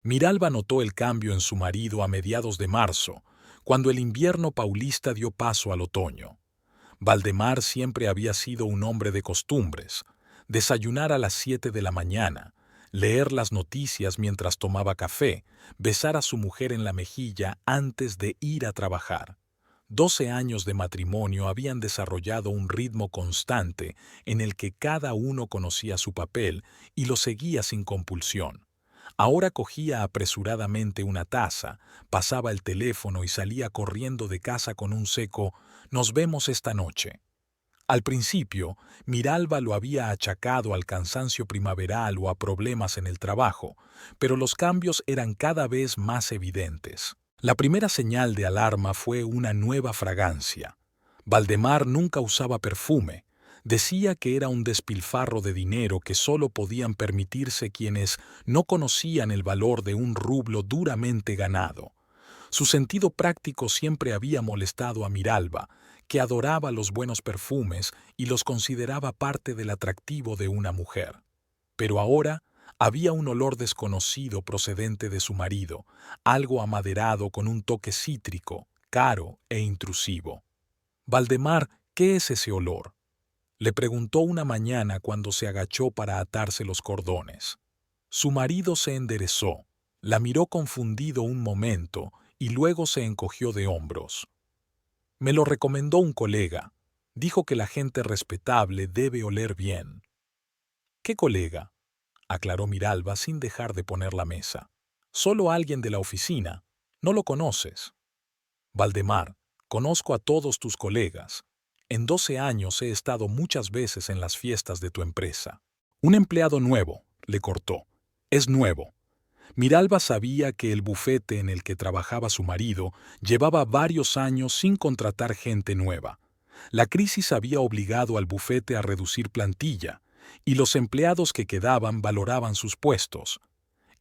Miralba notó el cambio en su marido a mediados de marzo, cuando el invierno paulista dio paso al otoño. Valdemar siempre había sido un hombre de costumbres: desayunar a las 7 de la mañana, leer las noticias mientras tomaba café, besar a su mujer en la mejilla antes de ir a trabajar. 12 años de matrimonio habían desarrollado un ritmo constante en el que cada uno conocía su papel y lo seguía sin compulsión. Ahora cogía apresuradamente una taza, pasaba el teléfono y salía corriendo de casa con un seco «Nos vemos esta noche». Al principio, Miralba lo había achacado al cansancio primaveral o a problemas en el trabajo, pero los cambios eran cada vez más evidentes. La primera señal de alarma fue una nueva fragancia. Valdemar nunca usaba perfume. Decía que era un despilfarro de dinero que solo podían permitirse quienes no conocían el valor de un rublo duramente ganado. Su sentido práctico siempre había molestado a Miralba, que adoraba los buenos perfumes y los consideraba parte del atractivo de una mujer. Pero ahora había un olor desconocido procedente de su marido, algo amaderado con un toque cítrico, caro e intrusivo. «Valdemar, ¿qué es ese olor?», le preguntó una mañana cuando se agachó para atarse los cordones. Su marido se enderezó, la miró confundido un momento y luego se encogió de hombros. «Me lo recomendó un colega. Dijo que la gente respetable debe oler bien». «¿Qué colega?», aclaró Miralba sin dejar de poner la mesa. «Solo alguien de la oficina. No lo conoces». «Valdemar, conozco a todos tus colegas. En 12 años he estado muchas veces en las fiestas de tu empresa». «Un empleado nuevo», le cortó. «Es nuevo». Miralba sabía que el bufete en el que trabajaba su marido llevaba varios años sin contratar gente nueva. La crisis había obligado al bufete a reducir plantilla, y los empleados que quedaban valoraban sus puestos.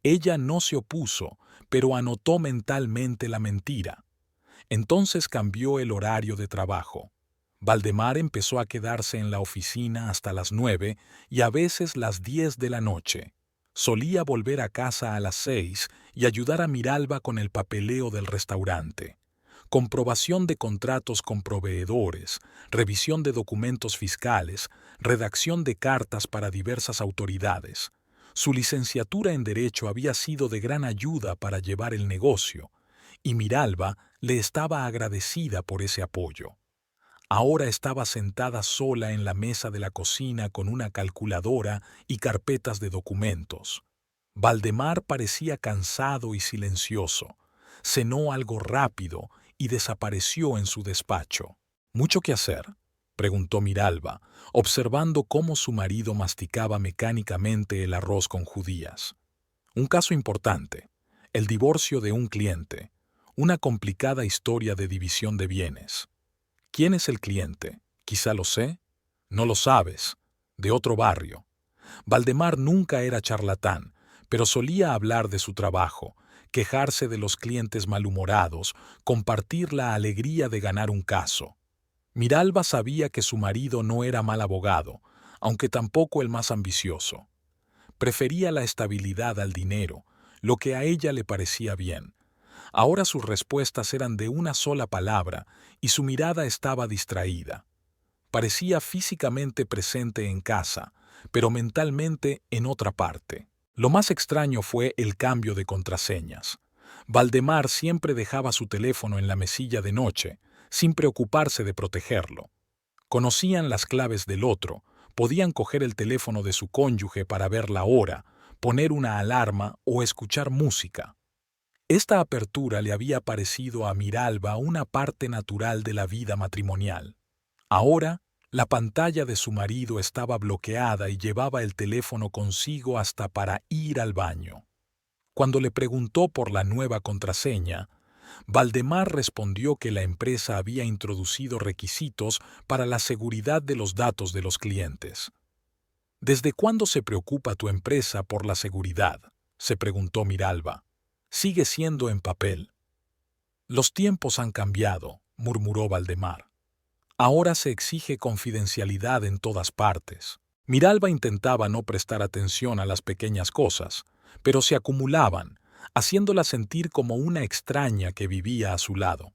Ella no se opuso, pero anotó mentalmente la mentira. Entonces cambió el horario de trabajo. Valdemar empezó a quedarse en la oficina hasta las 9 y a veces las 10 de la noche. Solía volver a casa a las 6 y ayudar a Miralba con el papeleo del restaurante. Comprobación de contratos con proveedores, revisión de documentos fiscales, redacción de cartas para diversas autoridades. Su licenciatura en Derecho había sido de gran ayuda para llevar el negocio, y Miralba le estaba agradecida por ese apoyo. Ahora estaba sentada sola en la mesa de la cocina con una calculadora y carpetas de documentos. Valdemar parecía cansado y silencioso. Cenó algo rápido y desapareció en su despacho. «¿Mucho que hacer?», preguntó Miralba, observando cómo su marido masticaba mecánicamente el arroz con judías. «Un caso importante, el divorcio de un cliente, una complicada historia de división de bienes». «¿Quién es el cliente? Quizá lo sé». «No lo sabes. De otro barrio». Valdemar nunca era charlatán, pero solía hablar de su trabajo, quejarse de los clientes malhumorados, compartir la alegría de ganar un caso. Miralba sabía que su marido no era mal abogado, aunque tampoco el más ambicioso. Prefería la estabilidad al dinero, lo que a ella le parecía bien. Ahora sus respuestas eran de una sola palabra y su mirada estaba distraída. Parecía físicamente presente en casa, pero mentalmente en otra parte. Lo más extraño fue el cambio de contraseñas. Valdemar siempre dejaba su teléfono en la mesilla de noche, sin preocuparse de protegerlo. Conocían las claves del otro, podían coger el teléfono de su cónyuge para ver la hora, poner una alarma o escuchar música. Esta apertura le había parecido a Miralba una parte natural de la vida matrimonial. Ahora, la pantalla de su marido estaba bloqueada y llevaba el teléfono consigo hasta para ir al baño. Cuando le preguntó por la nueva contraseña, Valdemar respondió que la empresa había introducido requisitos para la seguridad de los datos de los clientes. «¿Desde cuándo se preocupa tu empresa por la seguridad?», se preguntó Miralba. «Sigue siendo en papel». «Los tiempos han cambiado», murmuró Valdemar. «Ahora se exige confidencialidad en todas partes». Miralba intentaba no prestar atención a las pequeñas cosas, pero se acumulaban, haciéndola sentir como una extraña que vivía a su lado.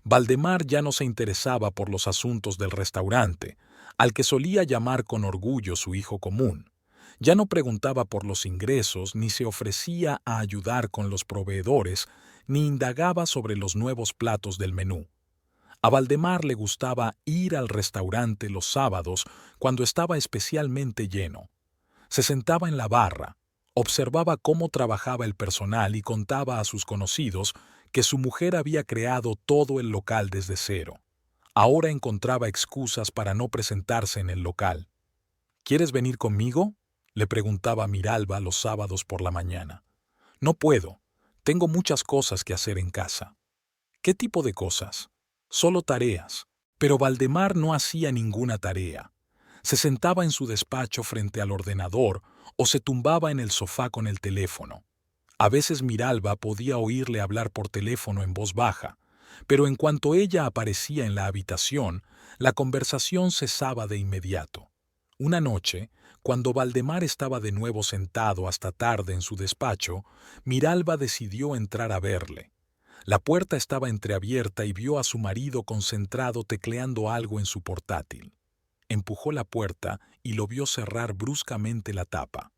Valdemar ya no se interesaba por los asuntos del restaurante, al que solía llamar con orgullo su hijo común. Ya no preguntaba por los ingresos, ni se ofrecía a ayudar con los proveedores, ni indagaba sobre los nuevos platos del menú. A Valdemar le gustaba ir al restaurante los sábados cuando estaba especialmente lleno. Se sentaba en la barra, observaba cómo trabajaba el personal y contaba a sus conocidos que su mujer había creado todo el local desde cero. Ahora encontraba excusas para no presentarse en el local. ¿Quieres venir conmigo?, le preguntaba Miralba los sábados por la mañana. No puedo. Tengo muchas cosas que hacer en casa. ¿Qué tipo de cosas? Solo tareas. Pero Valdemar no hacía ninguna tarea. Se sentaba en su despacho frente al ordenador o se tumbaba en el sofá con el teléfono. A veces Miralba podía oírle hablar por teléfono en voz baja, pero en cuanto ella aparecía en la habitación, la conversación cesaba de inmediato. Una noche, cuando Valdemar estaba de nuevo sentado hasta tarde en su despacho, Miralba decidió entrar a verle. La puerta estaba entreabierta y vio a su marido concentrado tecleando algo en su portátil. Empujó la puerta y lo vio cerrar bruscamente la tapa.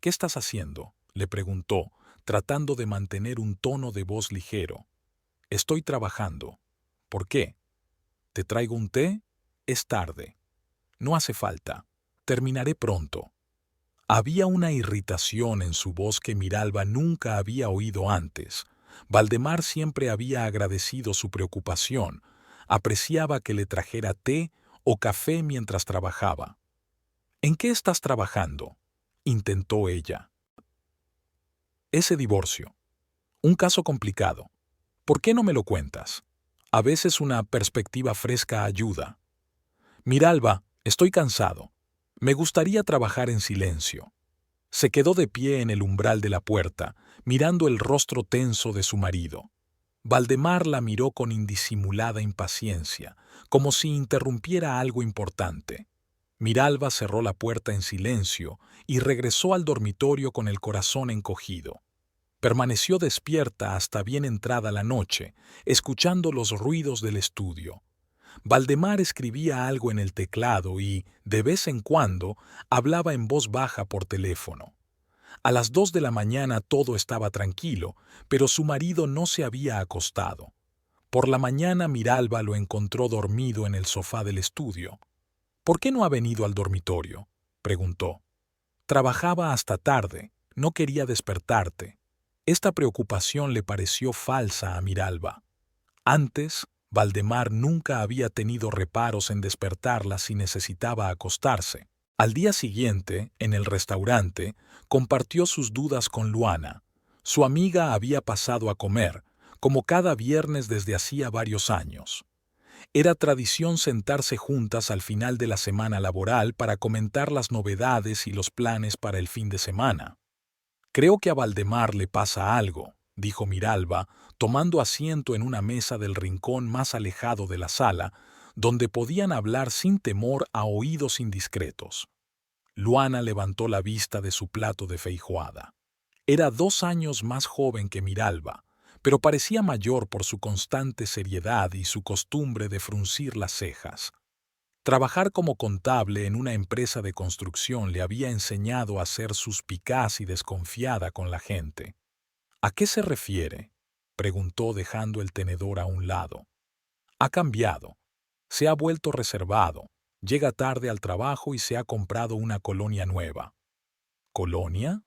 «¿Qué estás haciendo?», le preguntó, tratando de mantener un tono de voz ligero. «Estoy trabajando». «¿Por qué?». «¿Te traigo un té?». «Es tarde». «No hace falta. Terminaré pronto». Había una irritación en su voz que Miralba nunca había oído antes. Valdemar siempre había agradecido su preocupación, apreciaba que le trajera té o café mientras trabajaba. «¿En qué estás trabajando?», intentó ella. «Ese divorcio. Un caso complicado. ¿Por qué no me lo cuentas? A veces una perspectiva fresca ayuda». «Miralba, estoy cansado. Me gustaría trabajar en silencio». Se quedó de pie en el umbral de la puerta, mirando el rostro tenso de su marido. Valdemar la miró con indisimulada impaciencia, como si interrumpiera algo importante. Miralba cerró la puerta en silencio y regresó al dormitorio con el corazón encogido. Permaneció despierta hasta bien entrada la noche, escuchando los ruidos del estudio. Valdemar escribía algo en el teclado y, de vez en cuando, hablaba en voz baja por teléfono. A las 2 de la mañana todo estaba tranquilo, pero su marido no se había acostado. Por la mañana Miralba lo encontró dormido en el sofá del estudio. «¿Por qué no ha venido al dormitorio?», preguntó. «Trabajaba hasta tarde, no quería despertarte». Esta preocupación le pareció falsa a Miralba. Antes, Valdemar nunca había tenido reparos en despertarla si necesitaba acostarse. Al día siguiente, en el restaurante, compartió sus dudas con Luana. Su amiga había pasado a comer, como cada viernes desde hacía varios años. Era tradición sentarse juntas al final de la semana laboral para comentar las novedades y los planes para el fin de semana. «Creo que a Valdemar le pasa algo», dijo Miralba, tomando asiento en una mesa del rincón más alejado de la sala, donde podían hablar sin temor a oídos indiscretos. Luana levantó la vista de su plato de feijoada. Era 2 años más joven que Miralba, pero parecía mayor por su constante seriedad y su costumbre de fruncir las cejas. Trabajar como contable en una empresa de construcción le había enseñado a ser suspicaz y desconfiada con la gente. «¿A qué se refiere?», preguntó dejando el tenedor a un lado. «Ha cambiado. Se ha vuelto reservado. Llega tarde al trabajo y se ha comprado una colonia nueva». «¿Colonia?».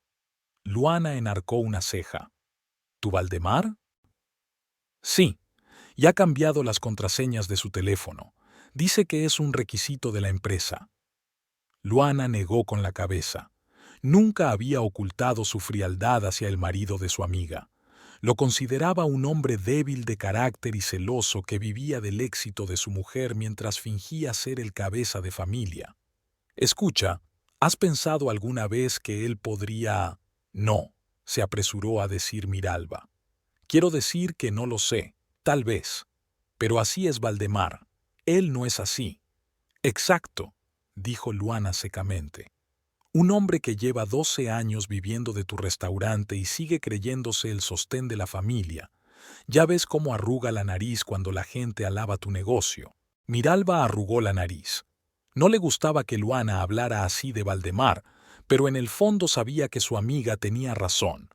Luana enarcó una ceja. «¿Tu Valdemar?». «Sí, y ha cambiado las contraseñas de su teléfono. Dice que es un requisito de la empresa». Luana negó con la cabeza. Nunca había ocultado su frialdad hacia el marido de su amiga. Lo consideraba un hombre débil de carácter y celoso que vivía del éxito de su mujer mientras fingía ser el cabeza de familia. «Escucha, ¿has pensado alguna vez que él podría...?» «No», se apresuró a decir Miralba. «Quiero decir que no lo sé, tal vez. Pero así es Valdemar. Él no es así». «Exacto», dijo Luana secamente. Un hombre que lleva 12 años viviendo de tu restaurante y sigue creyéndose el sostén de la familia. Ya ves cómo arruga la nariz cuando la gente alaba tu negocio. Miralba arrugó la nariz. No le gustaba que Luana hablara así de Valdemar, pero en el fondo sabía que su amiga tenía razón.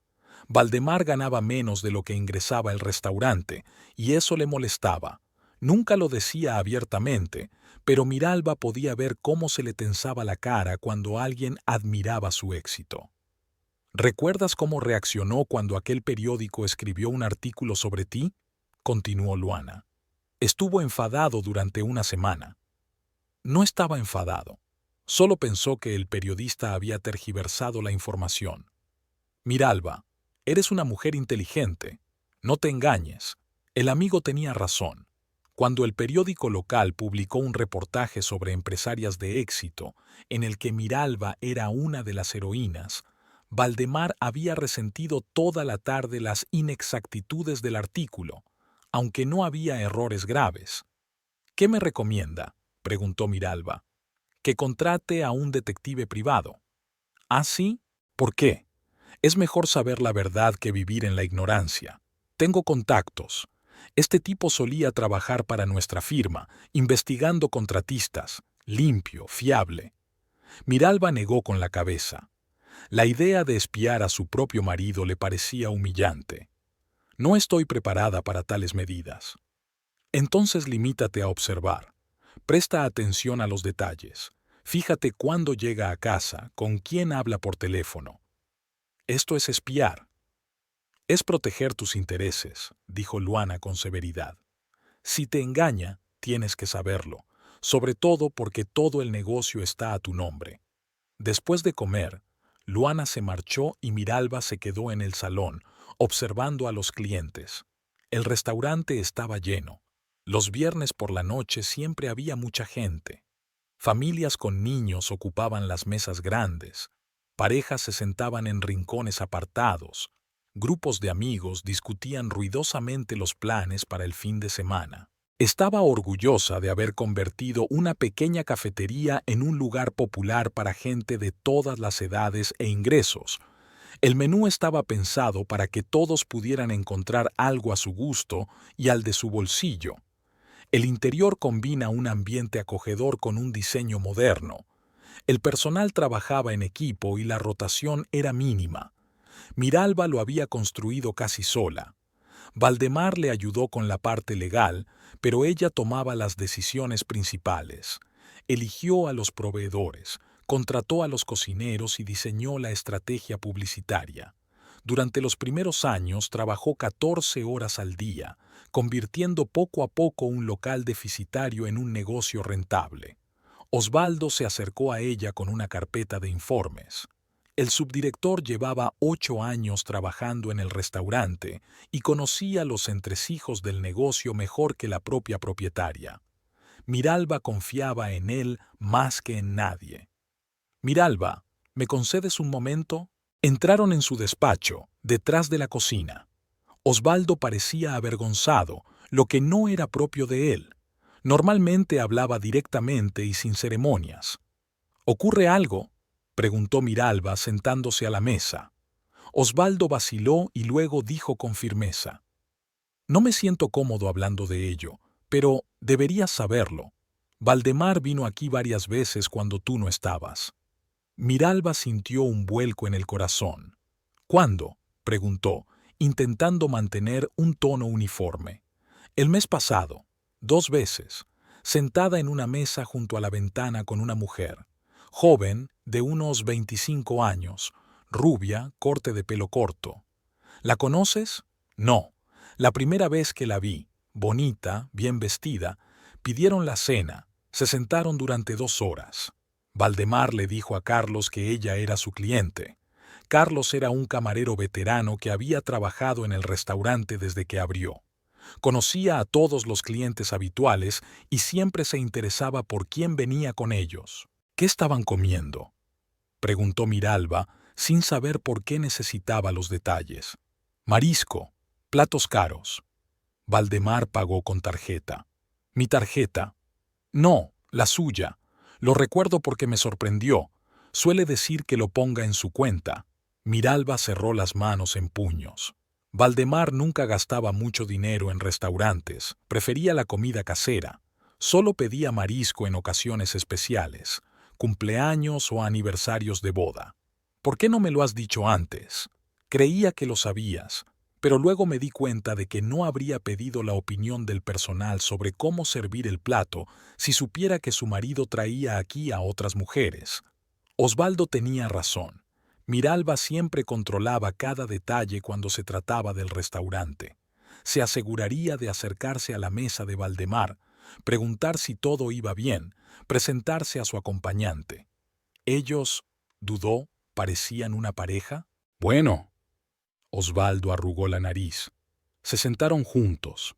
Valdemar ganaba menos de lo que ingresaba el restaurante, y eso le molestaba. Nunca lo decía abiertamente, pero Miralba podía ver cómo se le tensaba la cara cuando alguien admiraba su éxito. ¿Recuerdas cómo reaccionó cuando aquel periódico escribió un artículo sobre ti? Continuó Luana. Estuvo enfadado durante una semana. No estaba enfadado. Solo pensó que el periodista había tergiversado la información. Miralba, eres una mujer inteligente. No te engañes. El amigo tenía razón. Cuando el periódico local publicó un reportaje sobre empresarias de éxito, en el que Miralba era una de las heroínas, Valdemar había resentido toda la tarde las inexactitudes del artículo, aunque no había errores graves. ¿Qué me recomienda?, preguntó Miralba. Que contrate a un detective privado. ¿Ah, sí? ¿Por qué? Es mejor saber la verdad que vivir en la ignorancia. Tengo contactos. Este tipo solía trabajar para nuestra firma, investigando contratistas, limpio, fiable. Miralba negó con la cabeza. La idea de espiar a su propio marido le parecía humillante. No estoy preparada para tales medidas. Entonces limítate a observar. Presta atención a los detalles. Fíjate cuándo llega a casa, con quién habla por teléfono. Esto es espiar. Es proteger tus intereses, dijo Luana con severidad. Si te engaña, tienes que saberlo, sobre todo porque todo el negocio está a tu nombre. Después de comer, Luana se marchó y Miralba se quedó en el salón, observando a los clientes. El restaurante estaba lleno. Los viernes por la noche siempre había mucha gente. Familias con niños ocupaban las mesas grandes. Parejas se sentaban en rincones apartados. Grupos de amigos discutían ruidosamente los planes para el fin de semana. Estaba orgullosa de haber convertido una pequeña cafetería en un lugar popular para gente de todas las edades e ingresos. El menú estaba pensado para que todos pudieran encontrar algo a su gusto y al de su bolsillo. El interior combina un ambiente acogedor con un diseño moderno. El personal trabajaba en equipo y la rotación era mínima. Miralba lo había construido casi sola. Valdemar le ayudó con la parte legal, pero ella tomaba las decisiones principales. Eligió a los proveedores, contrató a los cocineros y diseñó la estrategia publicitaria. Durante los primeros años trabajó 14 horas al día, convirtiendo poco a poco un local deficitario en un negocio rentable. Osvaldo se acercó a ella con una carpeta de informes. El subdirector llevaba 8 años trabajando en el restaurante y conocía los entresijos del negocio mejor que la propia propietaria. Miralba confiaba en él más que en nadie. «Miralba, ¿me concedes un momento?» Entraron en su despacho, detrás de la cocina. Osvaldo parecía avergonzado, lo que no era propio de él. Normalmente hablaba directamente y sin ceremonias. «¿Ocurre algo?», preguntó Miralba sentándose a la mesa. Osvaldo vaciló y luego dijo con firmeza: «No me siento cómodo hablando de ello, pero deberías saberlo. Valdemar vino aquí varias veces cuando tú no estabas». Miralba sintió un vuelco en el corazón. «¿Cuándo?», preguntó, intentando mantener un tono uniforme. «El mes pasado, 2 veces, sentada en una mesa junto a la ventana con una mujer, joven, de unos 25 años, rubia, corte de pelo corto. ¿La conoces? No. La primera vez que la vi, bonita, bien vestida, pidieron la cena, se sentaron durante 2 horas. Valdemar le dijo a Carlos que ella era su cliente. Carlos era un camarero veterano que había trabajado en el restaurante desde que abrió. Conocía a todos los clientes habituales y siempre se interesaba por quién venía con ellos. «¿Qué estaban comiendo?», preguntó Miralba, sin saber por qué necesitaba los detalles. «Marisco, platos caros». Valdemar pagó con tarjeta. «¿Mi tarjeta?» «No, la suya. Lo recuerdo porque me sorprendió. Suele decir que lo ponga en su cuenta. Miralba cerró las manos en puños. Valdemar nunca gastaba mucho dinero en restaurantes, prefería la comida casera. Solo pedía marisco en ocasiones especiales, cumpleaños o aniversarios de boda. ¿Por qué no me lo has dicho antes? Creía que lo sabías, pero luego me di cuenta de que no habría pedido la opinión del personal sobre cómo servir el plato si supiera que su marido traía aquí a otras mujeres. Osvaldo tenía razón. Miralba siempre controlaba cada detalle cuando se trataba del restaurante. Se aseguraría de acercarse a la mesa de Valdemar, preguntar si todo iba bien, presentarse a su acompañante. Ellos, dudó, parecían una pareja. Bueno. Osvaldo arrugó la nariz. Se sentaron juntos.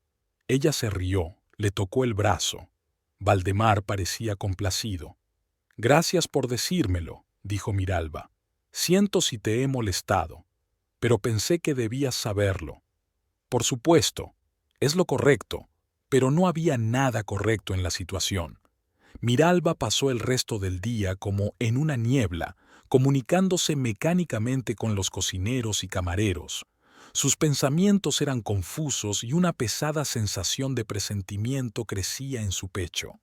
Ella se rió, le tocó el brazo. Valdemar parecía complacido. Gracias por decírmelo, dijo Miralba. Siento si te he molestado, pero pensé que debías saberlo. Por supuesto, es lo correcto, pero no había nada correcto en la situación. Miralba pasó el resto del día como en una niebla, comunicándose mecánicamente con los cocineros y camareros. Sus pensamientos eran confusos y una pesada sensación de presentimiento crecía en su pecho.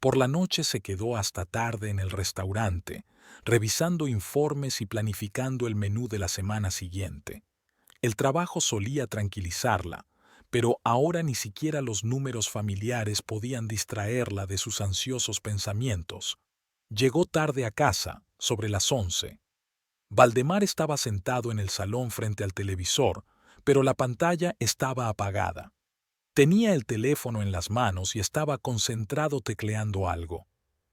Por la noche se quedó hasta tarde en el restaurante, revisando informes y planificando el menú de la semana siguiente. El trabajo solía tranquilizarla, pero ahora ni siquiera los números familiares podían distraerla de sus ansiosos pensamientos. Llegó tarde a casa, sobre las 11. Valdemar estaba sentado en el salón frente al televisor, pero la pantalla estaba apagada. Tenía el teléfono en las manos y estaba concentrado tecleando algo.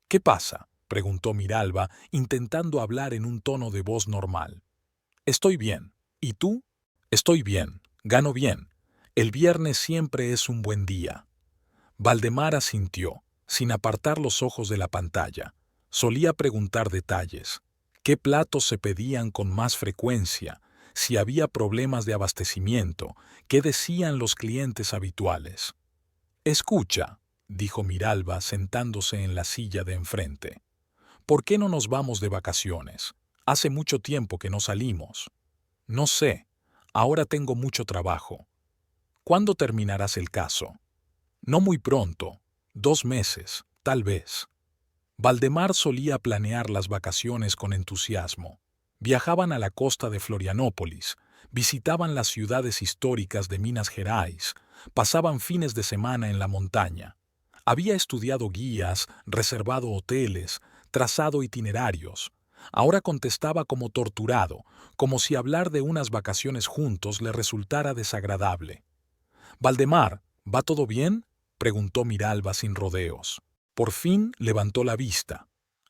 ¿Qué pasa?, preguntó Miralba, intentando hablar en un tono de voz normal. Estoy bien. ¿Y tú? Estoy bien. Gano bien. El viernes siempre es un buen día. Valdemar asintió, sin apartar los ojos de la pantalla. Solía preguntar detalles. ¿Qué platos se pedían con más frecuencia? Si había problemas de abastecimiento, ¿qué decían los clientes habituales? Escucha, dijo Miralba sentándose en la silla de enfrente. ¿Por qué no nos vamos de vacaciones? Hace mucho tiempo que no salimos. No sé, ahora tengo mucho trabajo. ¿Cuándo terminarás el caso? No muy pronto, 2 meses, tal vez. Valdemar solía planear las vacaciones con entusiasmo. Viajaban a la costa de Florianópolis, visitaban las ciudades históricas de Minas Gerais, pasaban fines de semana en la montaña. Había estudiado guías, reservado hoteles, trazado itinerarios. Ahora contestaba como torturado, como si hablar de unas vacaciones juntos le resultara desagradable. «Valdemar, ¿va todo bien?», preguntó Miralba sin rodeos. Por fin levantó la vista.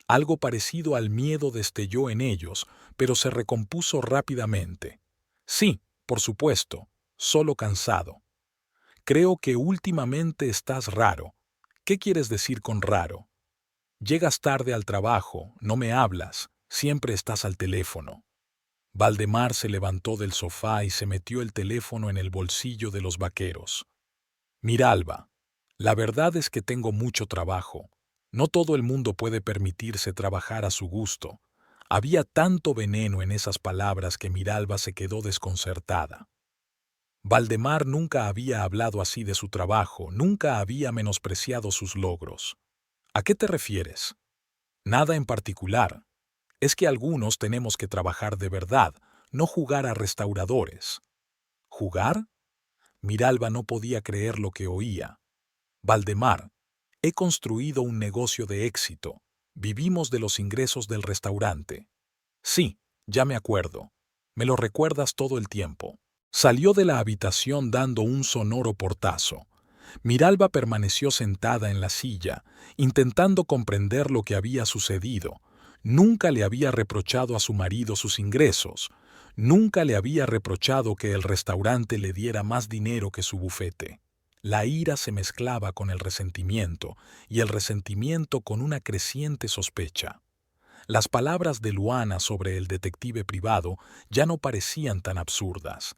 Algo parecido al miedo destelló en ellos, pero se recompuso rápidamente. «Sí, por supuesto, solo cansado. Creo que últimamente estás raro». «¿Qué quieres decir con raro?». «Llegas tarde al trabajo, no me hablas, siempre estás al teléfono». Valdemar se levantó del sofá y se metió el teléfono en el bolsillo de los vaqueros. «Miralba, la verdad es que tengo mucho trabajo. No todo el mundo puede permitirse trabajar a su gusto». Había tanto veneno en esas palabras que Miralba se quedó desconcertada. Valdemar nunca había hablado así de su trabajo, nunca había menospreciado sus logros. «¿A qué te refieres?». «Nada en particular. Es que algunos tenemos que trabajar de verdad, no jugar a restauradores». «¿Jugar?». Miralba no podía creer lo que oía. «Valdemar, he construido un negocio de éxito. Vivimos de los ingresos del restaurante». «Sí, ya me acuerdo. Me lo recuerdas todo el tiempo». Salió de la habitación dando un sonoro portazo. Miralba permaneció sentada en la silla, intentando comprender lo que había sucedido. Nunca le había reprochado a su marido sus ingresos. Nunca le había reprochado que el restaurante le diera más dinero que su bufete. La ira se mezclaba con el resentimiento, y el resentimiento con una creciente sospecha. Las palabras de Luana sobre el detective privado ya no parecían tan absurdas.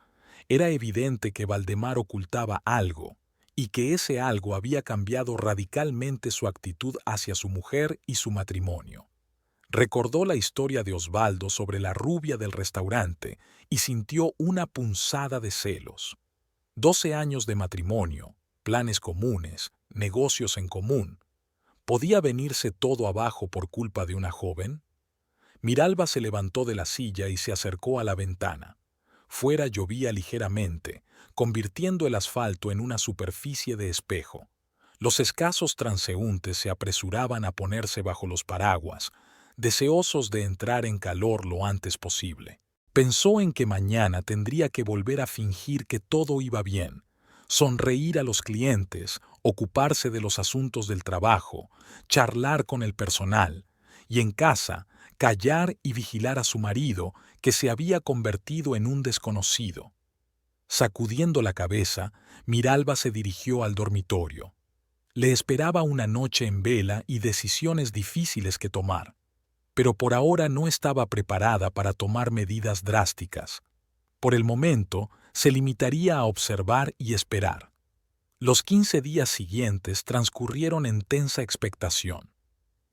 Era evidente que Valdemar ocultaba algo, y que ese algo había cambiado radicalmente su actitud hacia su mujer y su matrimonio. Recordó la historia de Osvaldo sobre la rubia del restaurante y sintió una punzada de celos. 12 años de matrimonio, planes comunes, negocios en común. ¿Podía venirse todo abajo por culpa de una joven? Miralba se levantó de la silla y se acercó a la ventana. Fuera llovía ligeramente, convirtiendo el asfalto en una superficie de espejo. Los escasos transeúntes se apresuraban a ponerse bajo los paraguas, deseosos de entrar en calor lo antes posible. Pensó en que mañana tendría que volver a fingir que todo iba bien, sonreír a los clientes, ocuparse de los asuntos del trabajo, charlar con el personal, y en casa, callar y vigilar a su marido, que se había convertido en un desconocido. Sacudiendo la cabeza, Miralba se dirigió al dormitorio. Le esperaba una noche en vela y decisiones difíciles que tomar, pero por ahora no estaba preparada para tomar medidas drásticas. Por el momento, se limitaría a observar y esperar. Los 15 días siguientes transcurrieron en tensa expectación.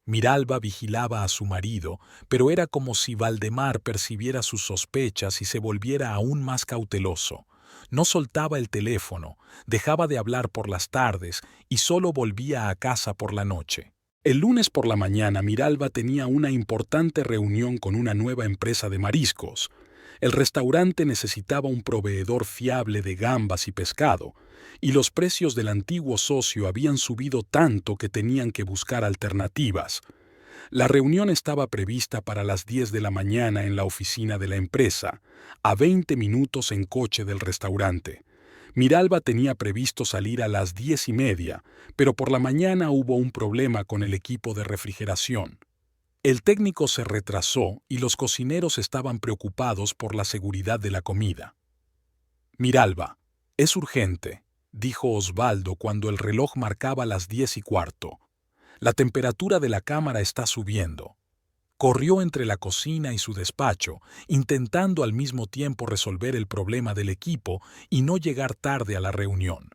Miralba vigilaba a su marido, pero era como si Valdemar percibiera sus sospechas y se volviera aún más cauteloso. No soltaba el teléfono, dejaba de hablar por las tardes y solo volvía a casa por la noche. El lunes por la mañana Miralba tenía una importante reunión con una nueva empresa de mariscos. El restaurante necesitaba un proveedor fiable de gambas y pescado, y los precios del antiguo socio habían subido tanto que tenían que buscar alternativas. La reunión estaba prevista para las 10 de la mañana en la oficina de la empresa, a 20 minutos en coche del restaurante. Miralba tenía previsto salir a las 10:30, pero por la mañana hubo un problema con el equipo de refrigeración. El técnico se retrasó y los cocineros estaban preocupados por la seguridad de la comida. «Miralba, es urgente», dijo Osvaldo cuando el reloj marcaba las 10:15. «La temperatura de la cámara está subiendo». Corrió entre la cocina y su despacho, intentando al mismo tiempo resolver el problema del equipo y no llegar tarde a la reunión.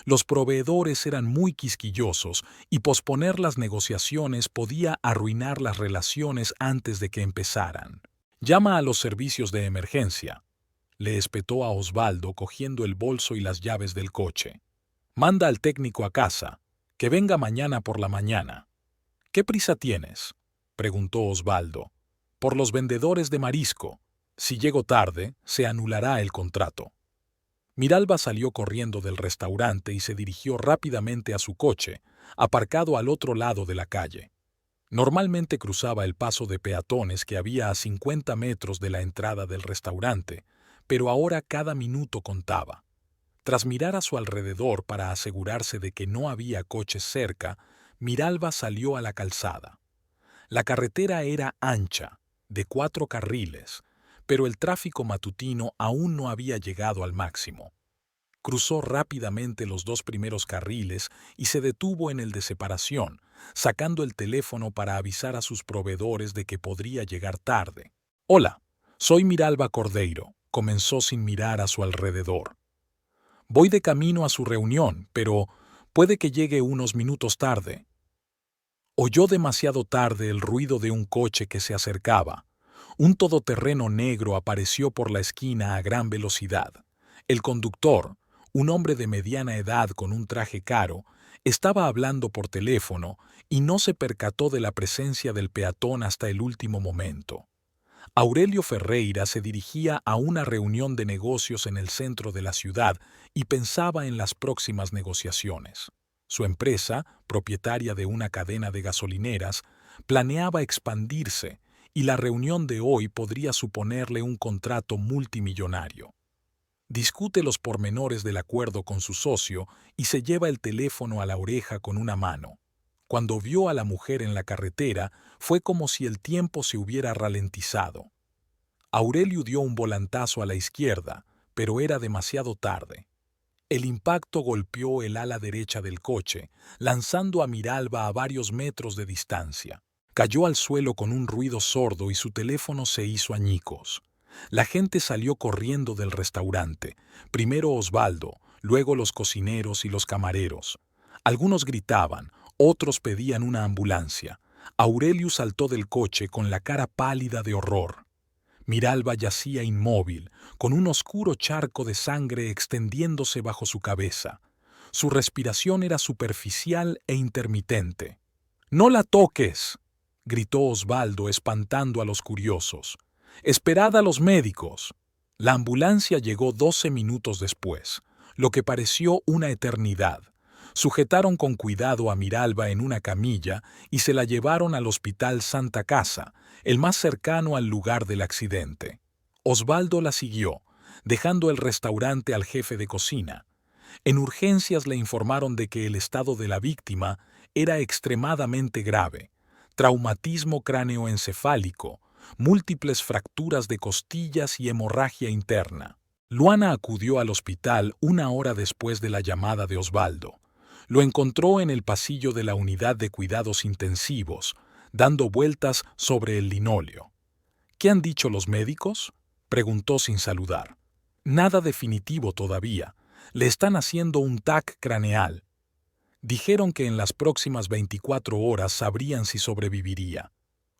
Los proveedores eran muy quisquillosos y posponer las negociaciones podía arruinar las relaciones antes de que empezaran. «Llama a los servicios de emergencia», le espetó a Osvaldo cogiendo el bolso y las llaves del coche. «Manda al técnico a casa, que venga mañana por la mañana». «¿Qué prisa tienes?», preguntó Osvaldo. «Por los vendedores de marisco. Si llego tarde, se anulará el contrato». Miralba salió corriendo del restaurante y se dirigió rápidamente a su coche, aparcado al otro lado de la calle. Normalmente cruzaba el paso de peatones que había a 50 metros de la entrada del restaurante, pero ahora cada minuto contaba. Tras mirar a su alrededor para asegurarse de que no había coches cerca, Miralba salió a la calzada. La carretera era ancha, de 4 carriles, pero el tráfico matutino aún no había llegado al máximo. Cruzó rápidamente los 2 primeros carriles y se detuvo en el de separación, sacando el teléfono para avisar a sus proveedores de que podría llegar tarde. «Hola, soy Miralba Cordeiro», comenzó sin mirar a su alrededor. «Voy de camino a su reunión, pero puede que llegue unos minutos tarde». Oyó demasiado tarde el ruido de un coche que se acercaba. Un todoterreno negro apareció por la esquina a gran velocidad. El conductor, un hombre de mediana edad con un traje caro, estaba hablando por teléfono y no se percató de la presencia del peatón hasta el último momento. Aurelio Ferreira se dirigía a una reunión de negocios en el centro de la ciudad y pensaba en las próximas negociaciones. Su empresa, propietaria de una cadena de gasolineras, planeaba expandirse y la reunión de hoy podría suponerle un contrato multimillonario. Discute los pormenores del acuerdo con su socio y se lleva el teléfono a la oreja con una mano. Cuando vio a la mujer en la carretera, fue como si el tiempo se hubiera ralentizado. Aurelio dio un volantazo a la izquierda, pero era demasiado tarde. El impacto golpeó el ala derecha del coche, lanzando a Miralba a varios metros de distancia. Cayó al suelo con un ruido sordo y su teléfono se hizo añicos. La gente salió corriendo del restaurante, primero Osvaldo, luego los cocineros y los camareros. Algunos gritaban, otros pedían una ambulancia. Aurelio saltó del coche con la cara pálida de horror. Miralba yacía inmóvil, con un oscuro charco de sangre extendiéndose bajo su cabeza. Su respiración era superficial e intermitente. «¡No la toques!», gritó Osvaldo espantando a los curiosos. «¡Esperad a los médicos!». La ambulancia llegó 12 minutos después, lo que pareció una eternidad. Sujetaron con cuidado a Miralba en una camilla y se la llevaron al Hospital Santa Casa, el más cercano al lugar del accidente. Osvaldo la siguió, dejando el restaurante al jefe de cocina. En urgencias le informaron de que el estado de la víctima era extremadamente grave: traumatismo cráneoencefálico, múltiples fracturas de costillas y hemorragia interna. Luana acudió al hospital 1 hora después de la llamada de Osvaldo. Lo encontró en el pasillo de la unidad de cuidados intensivos, dando vueltas sobre el linóleo. «¿Qué han dicho los médicos?», preguntó sin saludar. «Nada definitivo todavía. Le están haciendo un TAC craneal. Dijeron que en las próximas 24 horas sabrían si sobreviviría».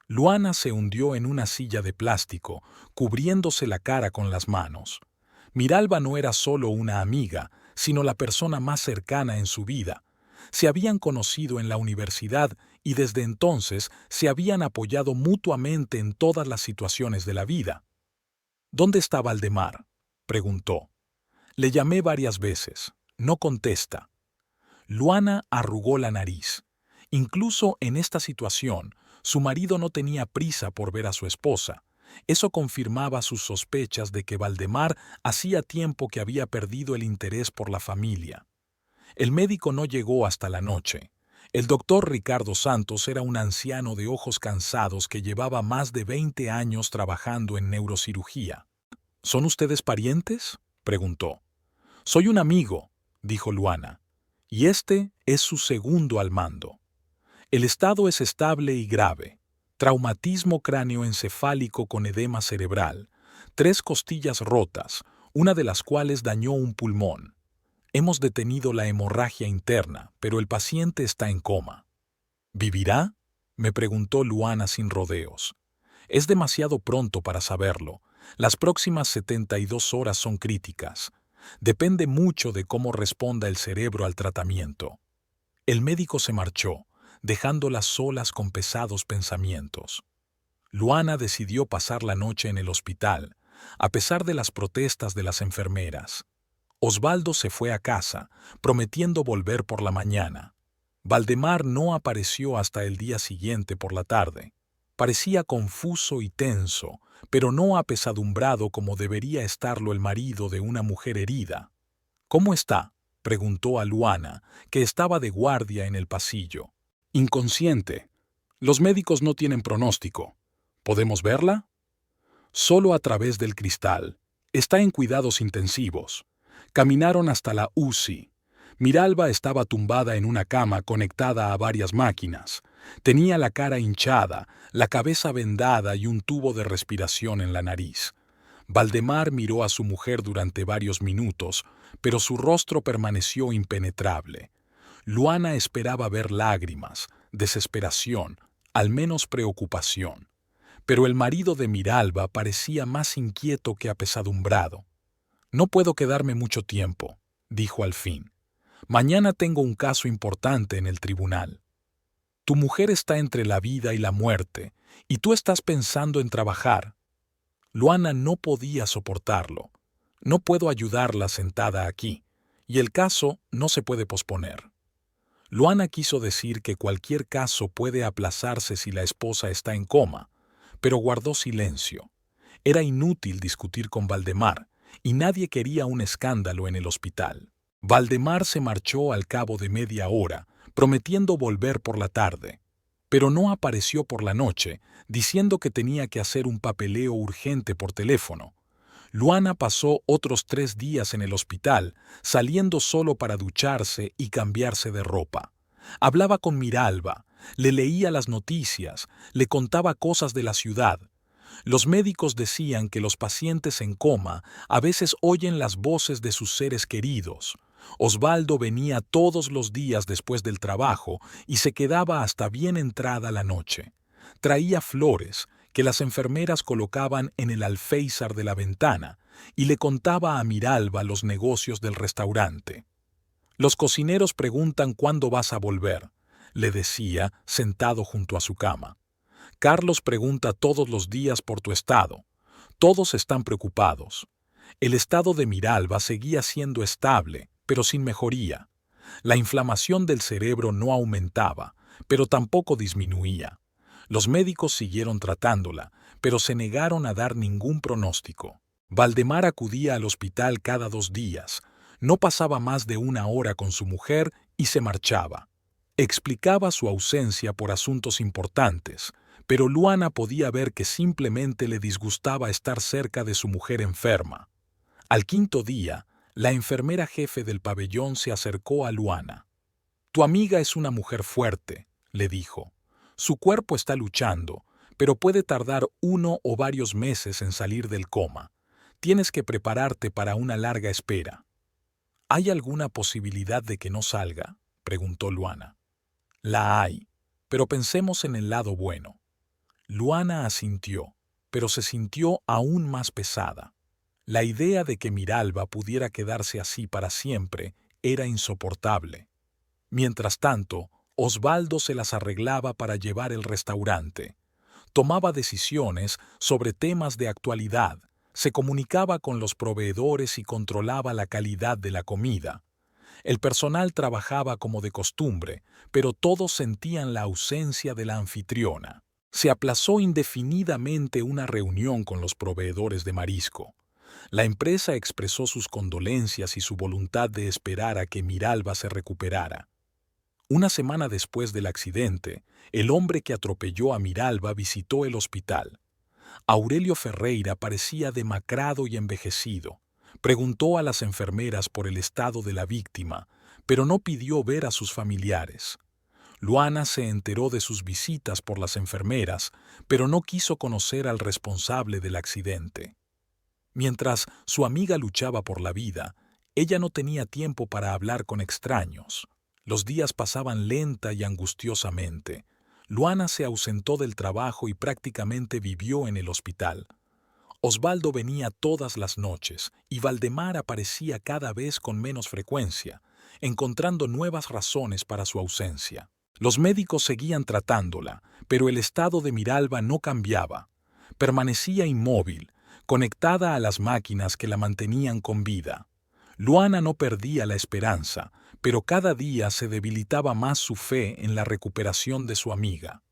Luana se hundió en una silla de plástico, cubriéndose la cara con las manos. Miralba no era solo una amiga, sino la persona más cercana en su vida. Se habían conocido en la universidad y desde entonces se habían apoyado mutuamente en todas las situaciones de la vida. «¿Dónde está Valdemar?», preguntó. «Le llamé varias veces. No contesta». Luana arrugó la nariz. Incluso en esta situación, su marido no tenía prisa por ver a su esposa. Eso confirmaba sus sospechas de que Valdemar hacía tiempo que había perdido el interés por la familia. El médico no llegó hasta la noche. El doctor Ricardo Santos era un anciano de ojos cansados que llevaba más de 20 años trabajando en neurocirugía. «¿Son ustedes parientes?», preguntó. «Soy un amigo», dijo Luana, «y este es su segundo al mando. El estado es estable y grave. Traumatismo cráneoencefálico con edema cerebral, 3 costillas rotas, una de las cuales dañó un pulmón. Hemos detenido la hemorragia interna, pero el paciente está en coma». «¿Vivirá?», me preguntó Luana sin rodeos. «Es demasiado pronto para saberlo. Las próximas 72 horas son críticas. Depende mucho de cómo responda el cerebro al tratamiento». El médico se marchó, dejándolas solas con pesados pensamientos. Luana decidió pasar la noche en el hospital, a pesar de las protestas de las enfermeras. Osvaldo se fue a casa, prometiendo volver por la mañana. Valdemar no apareció hasta el día siguiente por la tarde. Parecía confuso y tenso, pero no apesadumbrado como debería estarlo el marido de una mujer herida. «¿Cómo está?», preguntó a Luana, que estaba de guardia en el pasillo. «Inconsciente. Los médicos no tienen pronóstico. ¿Podemos verla?». «Solo a través del cristal. Está en cuidados intensivos». Caminaron hasta la UCI. Miralba estaba tumbada en una cama conectada a varias máquinas. Tenía la cara hinchada, la cabeza vendada y un tubo de respiración en la nariz. Valdemar miró a su mujer durante varios minutos, pero su rostro permaneció impenetrable. Luana esperaba ver lágrimas, desesperación, al menos preocupación. Pero el marido de Miralba parecía más inquieto que apesadumbrado. «No puedo quedarme mucho tiempo», dijo al fin. «Mañana tengo un caso importante en el tribunal. Tu mujer está entre la vida y la muerte, y tú estás pensando en trabajar». Luana no podía soportarlo. «No puedo ayudarla sentada aquí, y el caso no se puede posponer». Luana quiso decir que cualquier caso puede aplazarse si la esposa está en coma, pero guardó silencio. Era inútil discutir con Valdemar, y nadie quería un escándalo en el hospital. Valdemar se marchó al cabo de media hora, prometiendo volver por la tarde, pero no apareció por la noche, diciendo que tenía que hacer un papeleo urgente por teléfono. Luana pasó otros 3 días en el hospital, saliendo solo para ducharse y cambiarse de ropa. Hablaba con Miralba, le leía las noticias, le contaba cosas de la ciudad. Los médicos decían que los pacientes en coma a veces oyen las voces de sus seres queridos. Osvaldo venía todos los días después del trabajo y se quedaba hasta bien entrada la noche. Traía flores que las enfermeras colocaban en el alféizar de la ventana y le contaba a Miralba los negocios del restaurante. Los cocineros preguntan cuándo vas a volver, le decía, sentado junto a su cama. Carlos pregunta todos los días por tu estado. Todos están preocupados. El estado de Miralba seguía siendo estable, pero sin mejoría. La inflamación del cerebro no aumentaba, pero tampoco disminuía. Los médicos siguieron tratándola, pero se negaron a dar ningún pronóstico. Valdemar acudía al hospital cada 2 días. No pasaba más de 1 hora con su mujer y se marchaba. Explicaba su ausencia por asuntos importantes, pero Luana podía ver que simplemente le disgustaba estar cerca de su mujer enferma. Al 5.º día, la enfermera jefe del pabellón se acercó a Luana. «Tu amiga es una mujer fuerte», le dijo. «Su cuerpo está luchando, pero puede tardar 1 o varios meses en salir del coma. Tienes que prepararte para una larga espera». «¿Hay alguna posibilidad de que no salga?», preguntó Luana. «La hay, pero pensemos en el lado bueno». Luana asintió, pero se sintió aún más pesada. La idea de que Miralba pudiera quedarse así para siempre era insoportable. Mientras tanto, Osvaldo se las arreglaba para llevar el restaurante. Tomaba decisiones sobre temas de actualidad, se comunicaba con los proveedores y controlaba la calidad de la comida. El personal trabajaba como de costumbre, pero todos sentían la ausencia de la anfitriona. Se aplazó indefinidamente una reunión con los proveedores de marisco. La empresa expresó sus condolencias y su voluntad de esperar a que Miralba se recuperara. 1 semana después del accidente, el hombre que atropelló a Miralba visitó el hospital. Aurelio Ferreira parecía demacrado y envejecido. Preguntó a las enfermeras por el estado de la víctima, pero no pidió ver a sus familiares. Luana se enteró de sus visitas por las enfermeras, pero no quiso conocer al responsable del accidente. Mientras su amiga luchaba por la vida, ella no tenía tiempo para hablar con extraños. Los días pasaban lenta y angustiosamente. Luana se ausentó del trabajo y prácticamente vivió en el hospital. Osvaldo venía todas las noches y Valdemar aparecía cada vez con menos frecuencia, encontrando nuevas razones para su ausencia. Los médicos seguían tratándola, pero el estado de Miralba no cambiaba. Permanecía inmóvil, conectada a las máquinas que la mantenían con vida. Luana no perdía la esperanza, pero cada día se debilitaba más su fe en la recuperación de su amiga.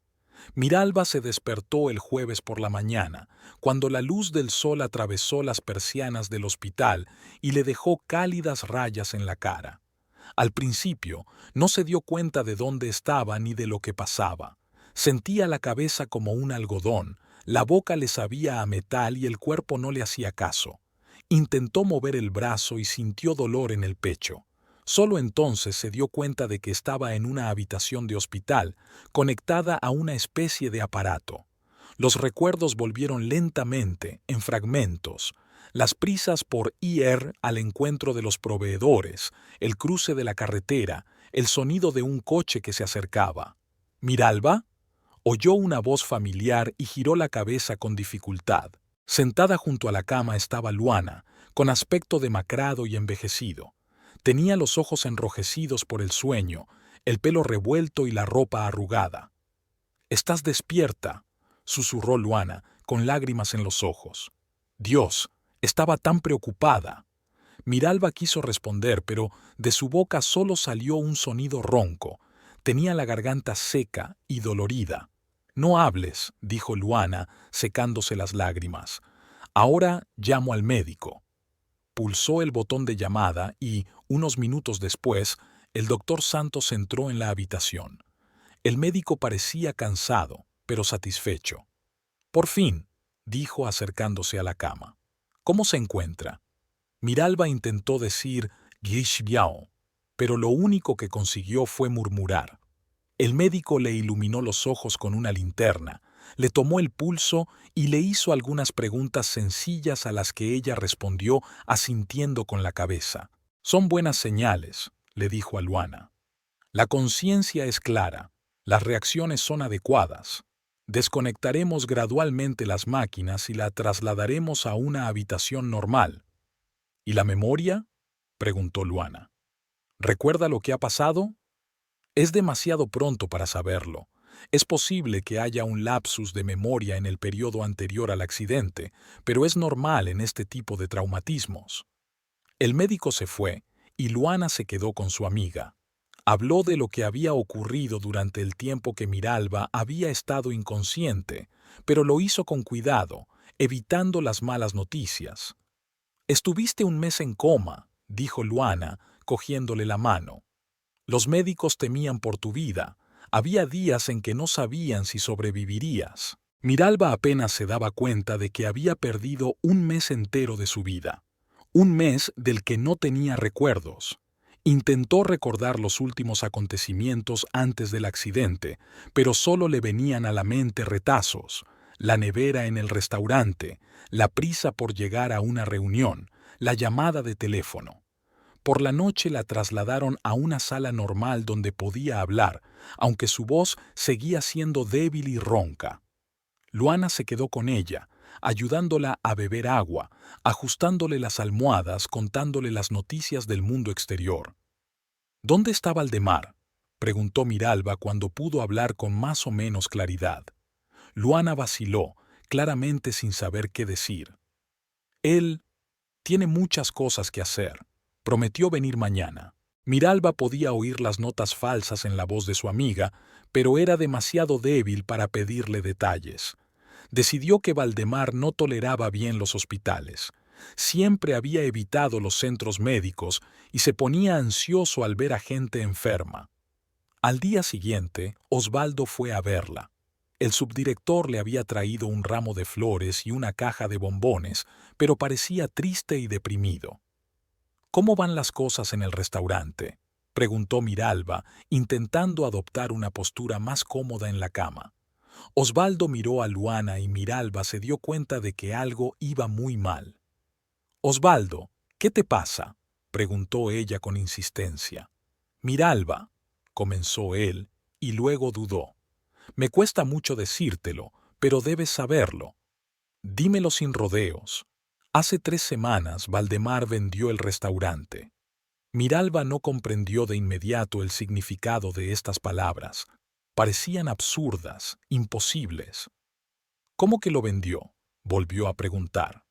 Miralba se despertó el jueves por la mañana, cuando la luz del sol atravesó las persianas del hospital y le dejó cálidas rayas en la cara. Al principio, no se dio cuenta de dónde estaba ni de lo que pasaba. Sentía la cabeza como un algodón, la boca le sabía a metal y el cuerpo no le hacía caso. Intentó mover el brazo y sintió dolor en el pecho. Solo entonces se dio cuenta de que estaba en una habitación de hospital, conectada a una especie de aparato. Los recuerdos volvieron lentamente, en fragmentos. Las prisas por ir al encuentro de los proveedores, el cruce de la carretera, el sonido de un coche que se acercaba. «¿Miralba?», oyó una voz familiar y giró la cabeza con dificultad. Sentada junto a la cama estaba Luana, con aspecto demacrado y envejecido. Tenía los ojos enrojecidos por el sueño, el pelo revuelto y la ropa arrugada. «¿Estás despierta?», susurró Luana, con lágrimas en los ojos. Dios, estaba tan preocupada. Miralba quiso responder, pero de su boca solo salió un sonido ronco. Tenía la garganta seca y dolorida. «No hables», dijo Luana, secándose las lágrimas. «Ahora llamo al médico». Pulsó el botón de llamada y, unos minutos después, el doctor Santos entró en la habitación. El médico parecía cansado, pero satisfecho. «Por fin», dijo acercándose a la cama. «¿Cómo se encuentra?». Miralba intentó decir «Guixibiao», pero lo único que consiguió fue murmurar. El médico le iluminó los ojos con una linterna, le tomó el pulso y le hizo algunas preguntas sencillas a las que ella respondió asintiendo con la cabeza. Son buenas señales, le dijo a Luana. La conciencia es clara, las reacciones son adecuadas. Desconectaremos gradualmente las máquinas y la trasladaremos a una habitación normal. ¿Y la memoria?, preguntó Luana. ¿Recuerda lo que ha pasado? Es demasiado pronto para saberlo. Es posible que haya un lapsus de memoria en el periodo anterior al accidente, pero es normal en este tipo de traumatismos. El médico se fue y Luana se quedó con su amiga. Habló de lo que había ocurrido durante el tiempo que Miralba había estado inconsciente, pero lo hizo con cuidado, evitando las malas noticias. «Estuviste un mes en coma», dijo Luana, cogiéndole la mano. «Los médicos temían por tu vida. Había días en que no sabían si sobrevivirías». Miralba apenas se daba cuenta de que había perdido un mes entero de su vida. Un mes del que no tenía recuerdos. Intentó recordar los últimos acontecimientos antes del accidente, pero solo le venían a la mente retazos: la nevera en el restaurante, la prisa por llegar a una reunión, la llamada de teléfono. Por la noche la trasladaron a una sala normal donde podía hablar, aunque su voz seguía siendo débil y ronca. Luana se quedó con ella, ayudándola a beber agua, ajustándole las almohadas, contándole las noticias del mundo exterior. «¿Dónde está Valdemar?», preguntó Miralba cuando pudo hablar con más o menos claridad. Luana vaciló, claramente sin saber qué decir. «Él tiene muchas cosas que hacer. Prometió venir mañana». Miralba podía oír las notas falsas en la voz de su amiga, pero era demasiado débil para pedirle detalles. Decidió que Valdemar no toleraba bien los hospitales. Siempre había evitado los centros médicos y se ponía ansioso al ver a gente enferma. Al día siguiente, Osvaldo fue a verla. El subdirector le había traído un ramo de flores y una caja de bombones, pero parecía triste y deprimido. «¿Cómo van las cosas en el restaurante?», preguntó Miralba, intentando adoptar una postura más cómoda en la cama. Osvaldo miró a Luana y Miralba se dio cuenta de que algo iba muy mal. «Osvaldo, ¿qué te pasa?», preguntó ella con insistencia. «Miralba», comenzó él, y luego dudó. «Me cuesta mucho decírtelo, pero debes saberlo. Dímelo sin rodeos. Hace 3 semanas Valdemar vendió el restaurante». Miralba no comprendió de inmediato el significado de estas palabras. Parecían absurdas, imposibles. «¿Cómo que lo vendió?», volvió a preguntar.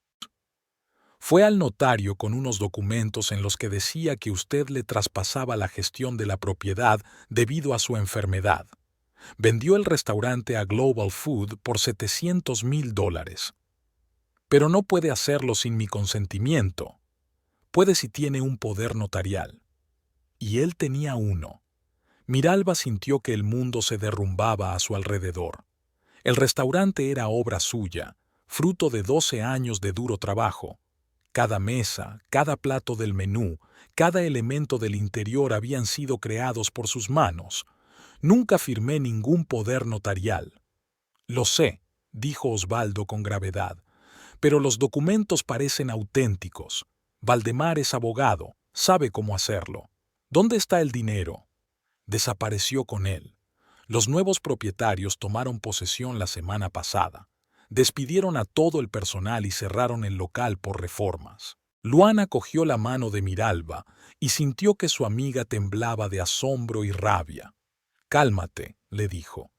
«Fue al notario con unos documentos en los que decía que usted le traspasaba la gestión de la propiedad debido a su enfermedad. Vendió el restaurante a Global Food por $700,000. Pero no puede hacerlo sin mi consentimiento. Puede si tiene un poder notarial». Y él tenía uno. Miralba sintió que el mundo se derrumbaba a su alrededor. El restaurante era obra suya, fruto de 12 años de duro trabajo. Cada mesa, cada plato del menú, cada elemento del interior habían sido creados por sus manos. «Nunca firmé ningún poder notarial». «Lo sé», dijo Osvaldo con gravedad, «pero los documentos parecen auténticos. Valdemar es abogado, sabe cómo hacerlo. ¿Dónde está el dinero?». «Desapareció con él. Los nuevos propietarios tomaron posesión la semana pasada. Despidieron a todo el personal y cerraron el local por reformas». Luana cogió la mano de Miralba y sintió que su amiga temblaba de asombro y rabia. «Cálmate», le dijo.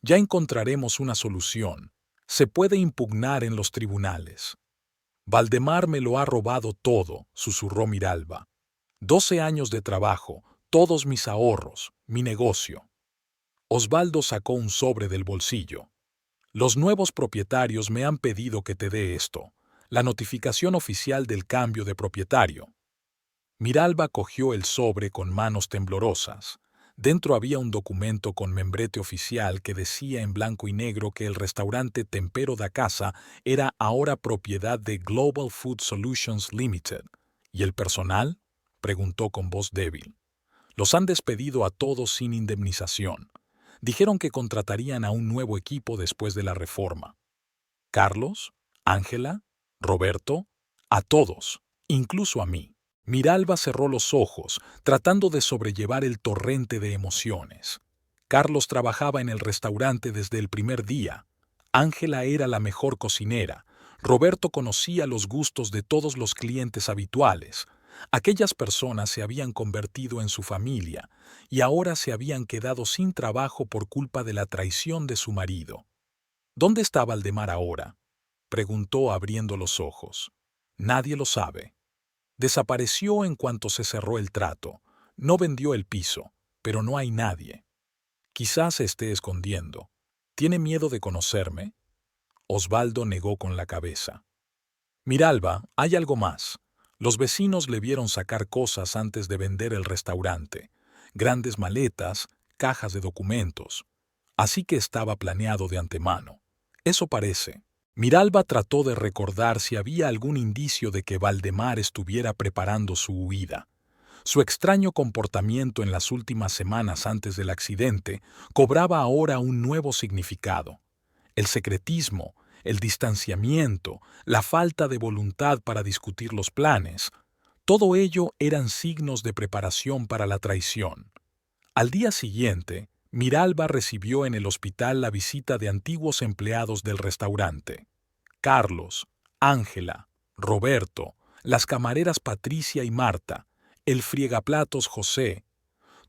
«Ya encontraremos una solución. Se puede impugnar en los tribunales». «Valdemar me lo ha robado todo», susurró Miralba. «12 años de trabajo, todos mis ahorros, mi negocio». Osvaldo sacó un sobre del bolsillo. «Los nuevos propietarios me han pedido que te dé esto, la notificación oficial del cambio de propietario». Miralba cogió el sobre con manos temblorosas. Dentro había un documento con membrete oficial que decía en blanco y negro que el restaurante Tempero da Casa era ahora propiedad de Global Food Solutions Limited. «¿Y el personal?», preguntó con voz débil. «Los han despedido a todos sin indemnización. Dijeron que contratarían a un nuevo equipo después de la reforma. Carlos, Ángela, Roberto, a todos, incluso a mí». Miralba cerró los ojos, tratando de sobrellevar el torrente de emociones. Carlos trabajaba en el restaurante desde el primer día. Ángela era la mejor cocinera. Roberto conocía los gustos de todos los clientes habituales. Aquellas personas se habían convertido en su familia y ahora se habían quedado sin trabajo por culpa de la traición de su marido. ¿Dónde está Valdemar ahora?, preguntó abriendo los ojos. Nadie lo sabe. Desapareció en cuanto se cerró el trato. No vendió el piso, pero no hay nadie. Quizás se esté escondiendo. ¿Tiene miedo de conocerme? Osvaldo negó con la cabeza. Miralba, hay algo más. Los vecinos le vieron sacar cosas antes de vender el restaurante. Grandes maletas, cajas de documentos. Así que estaba planeado de antemano. Eso parece. Miralba trató de recordar si había algún indicio de que Valdemar estuviera preparando su huida. Su extraño comportamiento en las últimas semanas antes del accidente cobraba ahora un nuevo significado. El secretismo, el distanciamiento, la falta de voluntad para discutir los planes, todo ello eran signos de preparación para la traición. Al día siguiente, Miralba recibió en el hospital la visita de antiguos empleados del restaurante. Carlos, Ángela, Roberto, las camareras Patricia y Marta, el friegaplatos José,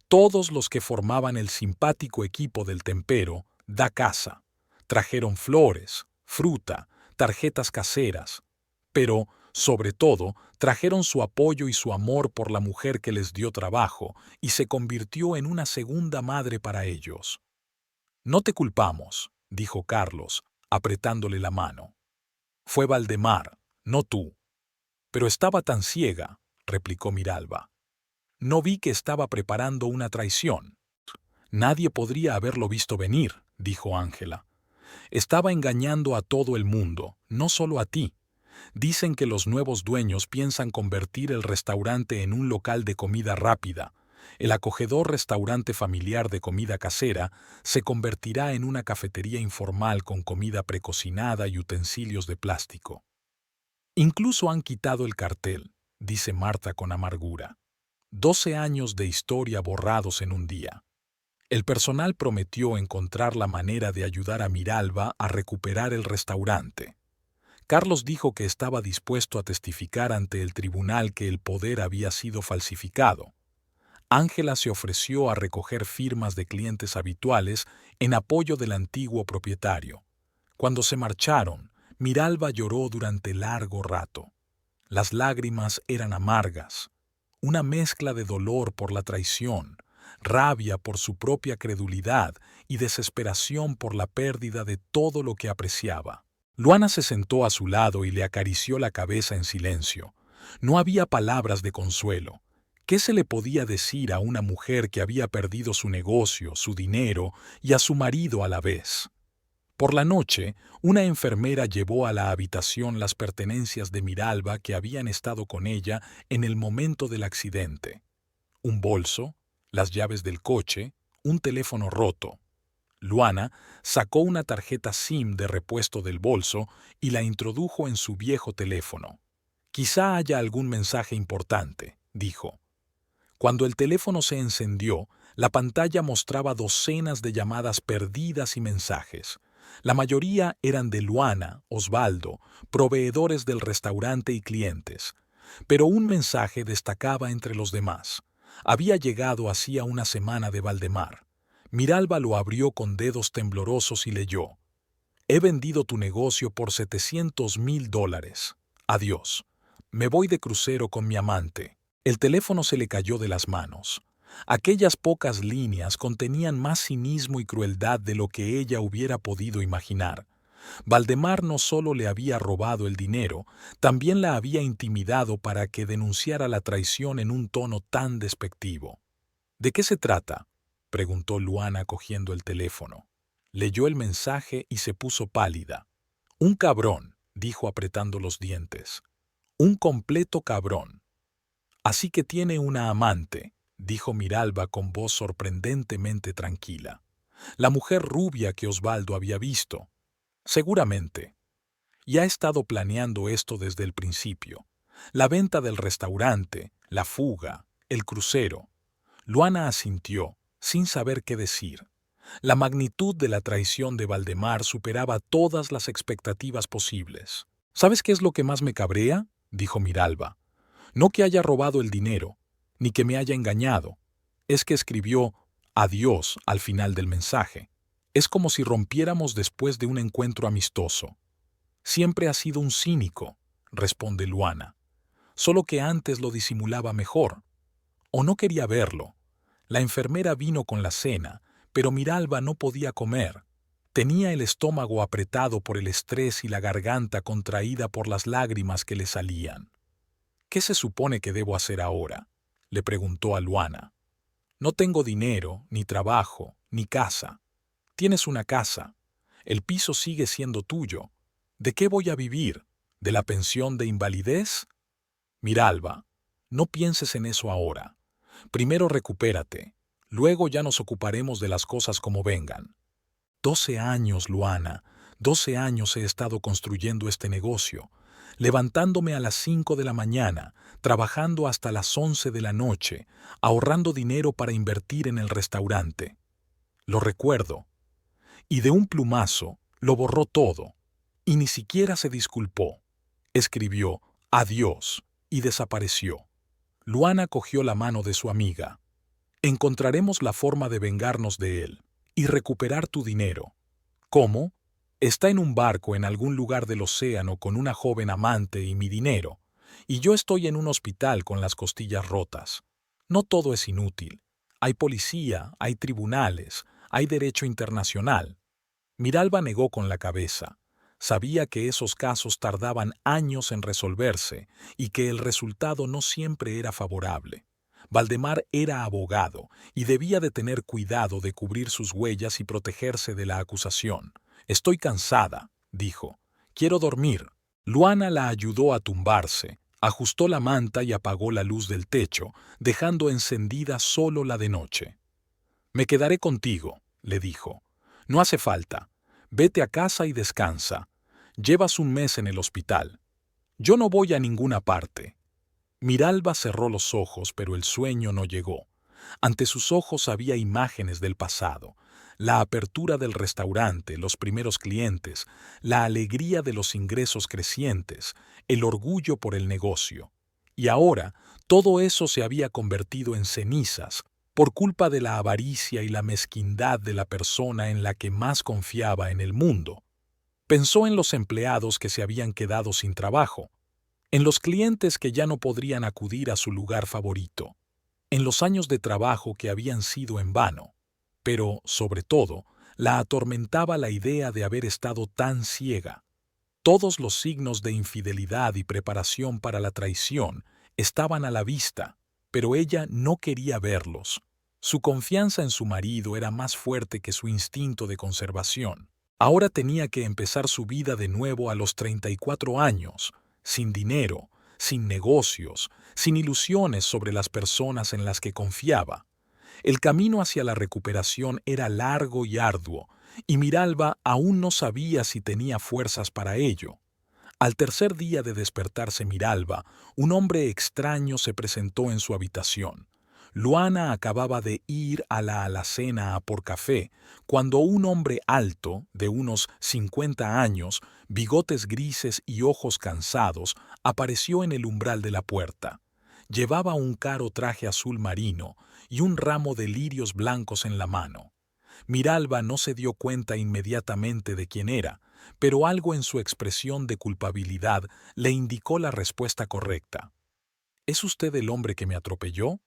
todos los que formaban el simpático equipo del tempero Da Casa. Trajeron flores, fruta, tarjetas caseras, pero, sobre todo, trajeron su apoyo y su amor por la mujer que les dio trabajo y se convirtió en una segunda madre para ellos. No te culpamos, dijo Carlos, apretándole la mano. Fue Valdemar, no tú. Pero estaba tan ciega, replicó Miralba. No vi que estaba preparando una traición. Nadie podría haberlo visto venir, dijo Ángela. Estaba engañando a todo el mundo, no solo a ti. Dicen que los nuevos dueños piensan convertir el restaurante en un local de comida rápida. El acogedor restaurante familiar de comida casera se convertirá en una cafetería informal con comida precocinada y utensilios de plástico. Incluso han quitado el cartel, dice Marta con amargura. 12 años de historia borrados en un día. El personal prometió encontrar la manera de ayudar a Miralba a recuperar el restaurante. Carlos dijo que estaba dispuesto a testificar ante el tribunal que el poder había sido falsificado. Ángela se ofreció a recoger firmas de clientes habituales en apoyo del antiguo propietario. Cuando se marcharon, Miralba lloró durante largo rato. Las lágrimas eran amargas, una mezcla de dolor por la traición, rabia por su propia credulidad y desesperación por la pérdida de todo lo que apreciaba. Luana se sentó a su lado y le acarició la cabeza en silencio. No había palabras de consuelo. ¿Qué se le podía decir a una mujer que había perdido su negocio, su dinero y a su marido a la vez? Por la noche, una enfermera llevó a la habitación las pertenencias de Miralba que habían estado con ella en el momento del accidente. Un bolso, las llaves del coche, un teléfono roto. Luana sacó una tarjeta SIM de repuesto del bolso y la introdujo en su viejo teléfono. Quizá haya algún mensaje importante, dijo. Cuando el teléfono se encendió, la pantalla mostraba docenas de llamadas perdidas y mensajes. La mayoría eran de Luana, Osvaldo, proveedores del restaurante y clientes. Pero un mensaje destacaba entre los demás. Había llegado hacía una semana de Valdemar. Miralba lo abrió con dedos temblorosos y leyó. He vendido tu negocio por $700,000. Adiós. Me voy de crucero con mi amante. El teléfono se le cayó de las manos. Aquellas pocas líneas contenían más cinismo y crueldad de lo que ella hubiera podido imaginar. Valdemar no solo le había robado el dinero, también la había intimidado para que denunciara la traición en un tono tan despectivo. ¿De qué se trata?, preguntó Luana cogiendo el teléfono. Leyó el mensaje y se puso pálida. Un cabrón, dijo apretando los dientes. Un completo cabrón. Así que tiene una amante, dijo Miralba con voz sorprendentemente tranquila. La mujer rubia que Osvaldo había visto. Seguramente. Y ha estado planeando esto desde el principio. La venta del restaurante, la fuga, el crucero. Luana asintió, sin saber qué decir. La magnitud de la traición de Valdemar superaba todas las expectativas posibles. ¿Sabes qué es lo que más me cabrea?, dijo Miralba. No que haya robado el dinero, ni que me haya engañado. Es que escribió adiós al final del mensaje. Es como si rompiéramos después de un encuentro amistoso. Siempre ha sido un cínico, responde Luana. Solo que antes lo disimulaba mejor. O no quería verlo. La enfermera vino con la cena, pero Miralba no podía comer. Tenía el estómago apretado por el estrés y la garganta contraída por las lágrimas que le salían. ¿Qué se supone que debo hacer ahora?, le preguntó a Luana. No tengo dinero, ni trabajo, ni casa. Tienes una casa. El piso sigue siendo tuyo. ¿De qué voy a vivir? ¿De la pensión de invalidez? Miralba, no pienses en eso ahora. Primero recupérate. Luego ya nos ocuparemos de las cosas como vengan. 12 años, Luana. 12 años he estado construyendo este negocio, levantándome a las 5 de la mañana, trabajando hasta las 11 de la noche, ahorrando dinero para invertir en el restaurante. Lo recuerdo. Y de un plumazo lo borró todo, y ni siquiera se disculpó. Escribió adiós y desapareció. Luana cogió la mano de su amiga. Encontraremos la forma de vengarnos de él y recuperar tu dinero. ¿Cómo? Está en un barco en algún lugar del océano con una joven amante y mi dinero, y yo estoy en un hospital con las costillas rotas. No todo es inútil. Hay policía, hay tribunales, hay derecho internacional. Miralba negó con la cabeza. Sabía que esos casos tardaban años en resolverse y que el resultado no siempre era favorable. Valdemar era abogado y debía de tener cuidado de cubrir sus huellas y protegerse de la acusación. Estoy cansada, dijo. Quiero dormir. Luana la ayudó a tumbarse, ajustó la manta y apagó la luz del techo, dejando encendida solo la de noche. Me quedaré contigo, le dijo. No hace falta. Vete a casa y descansa. Llevas un mes en el hospital. Yo no voy a ninguna parte. Miralba cerró los ojos, pero el sueño no llegó. Ante sus ojos había imágenes del pasado, la apertura del restaurante, los primeros clientes, la alegría de los ingresos crecientes, el orgullo por el negocio. Y ahora todo eso se había convertido en cenizas por culpa de la avaricia y la mezquindad de la persona en la que más confiaba en el mundo. Pensó en los empleados que se habían quedado sin trabajo, en los clientes que ya no podrían acudir a su lugar favorito, en los años de trabajo que habían sido en vano, pero, sobre todo, la atormentaba la idea de haber estado tan ciega. Todos los signos de infidelidad y preparación para la traición estaban a la vista, pero ella no quería verlos. Su confianza en su marido era más fuerte que su instinto de conservación. Ahora tenía que empezar su vida de nuevo a los 34 años, sin dinero, sin negocios, sin ilusiones sobre las personas en las que confiaba. El camino hacia la recuperación era largo y arduo, y Miralba aún no sabía si tenía fuerzas para ello. Al tercer día de despertarse Miralba, un hombre extraño se presentó en su habitación. Luana acababa de ir a la alacena a por café, cuando un hombre alto, de unos 50 años, bigotes grises y ojos cansados, apareció en el umbral de la puerta. Llevaba un caro traje azul marino y un ramo de lirios blancos en la mano. Miralba no se dio cuenta inmediatamente de quién era, pero algo en su expresión de culpabilidad le indicó la respuesta correcta. ¿Es usted el hombre que me atropelló?,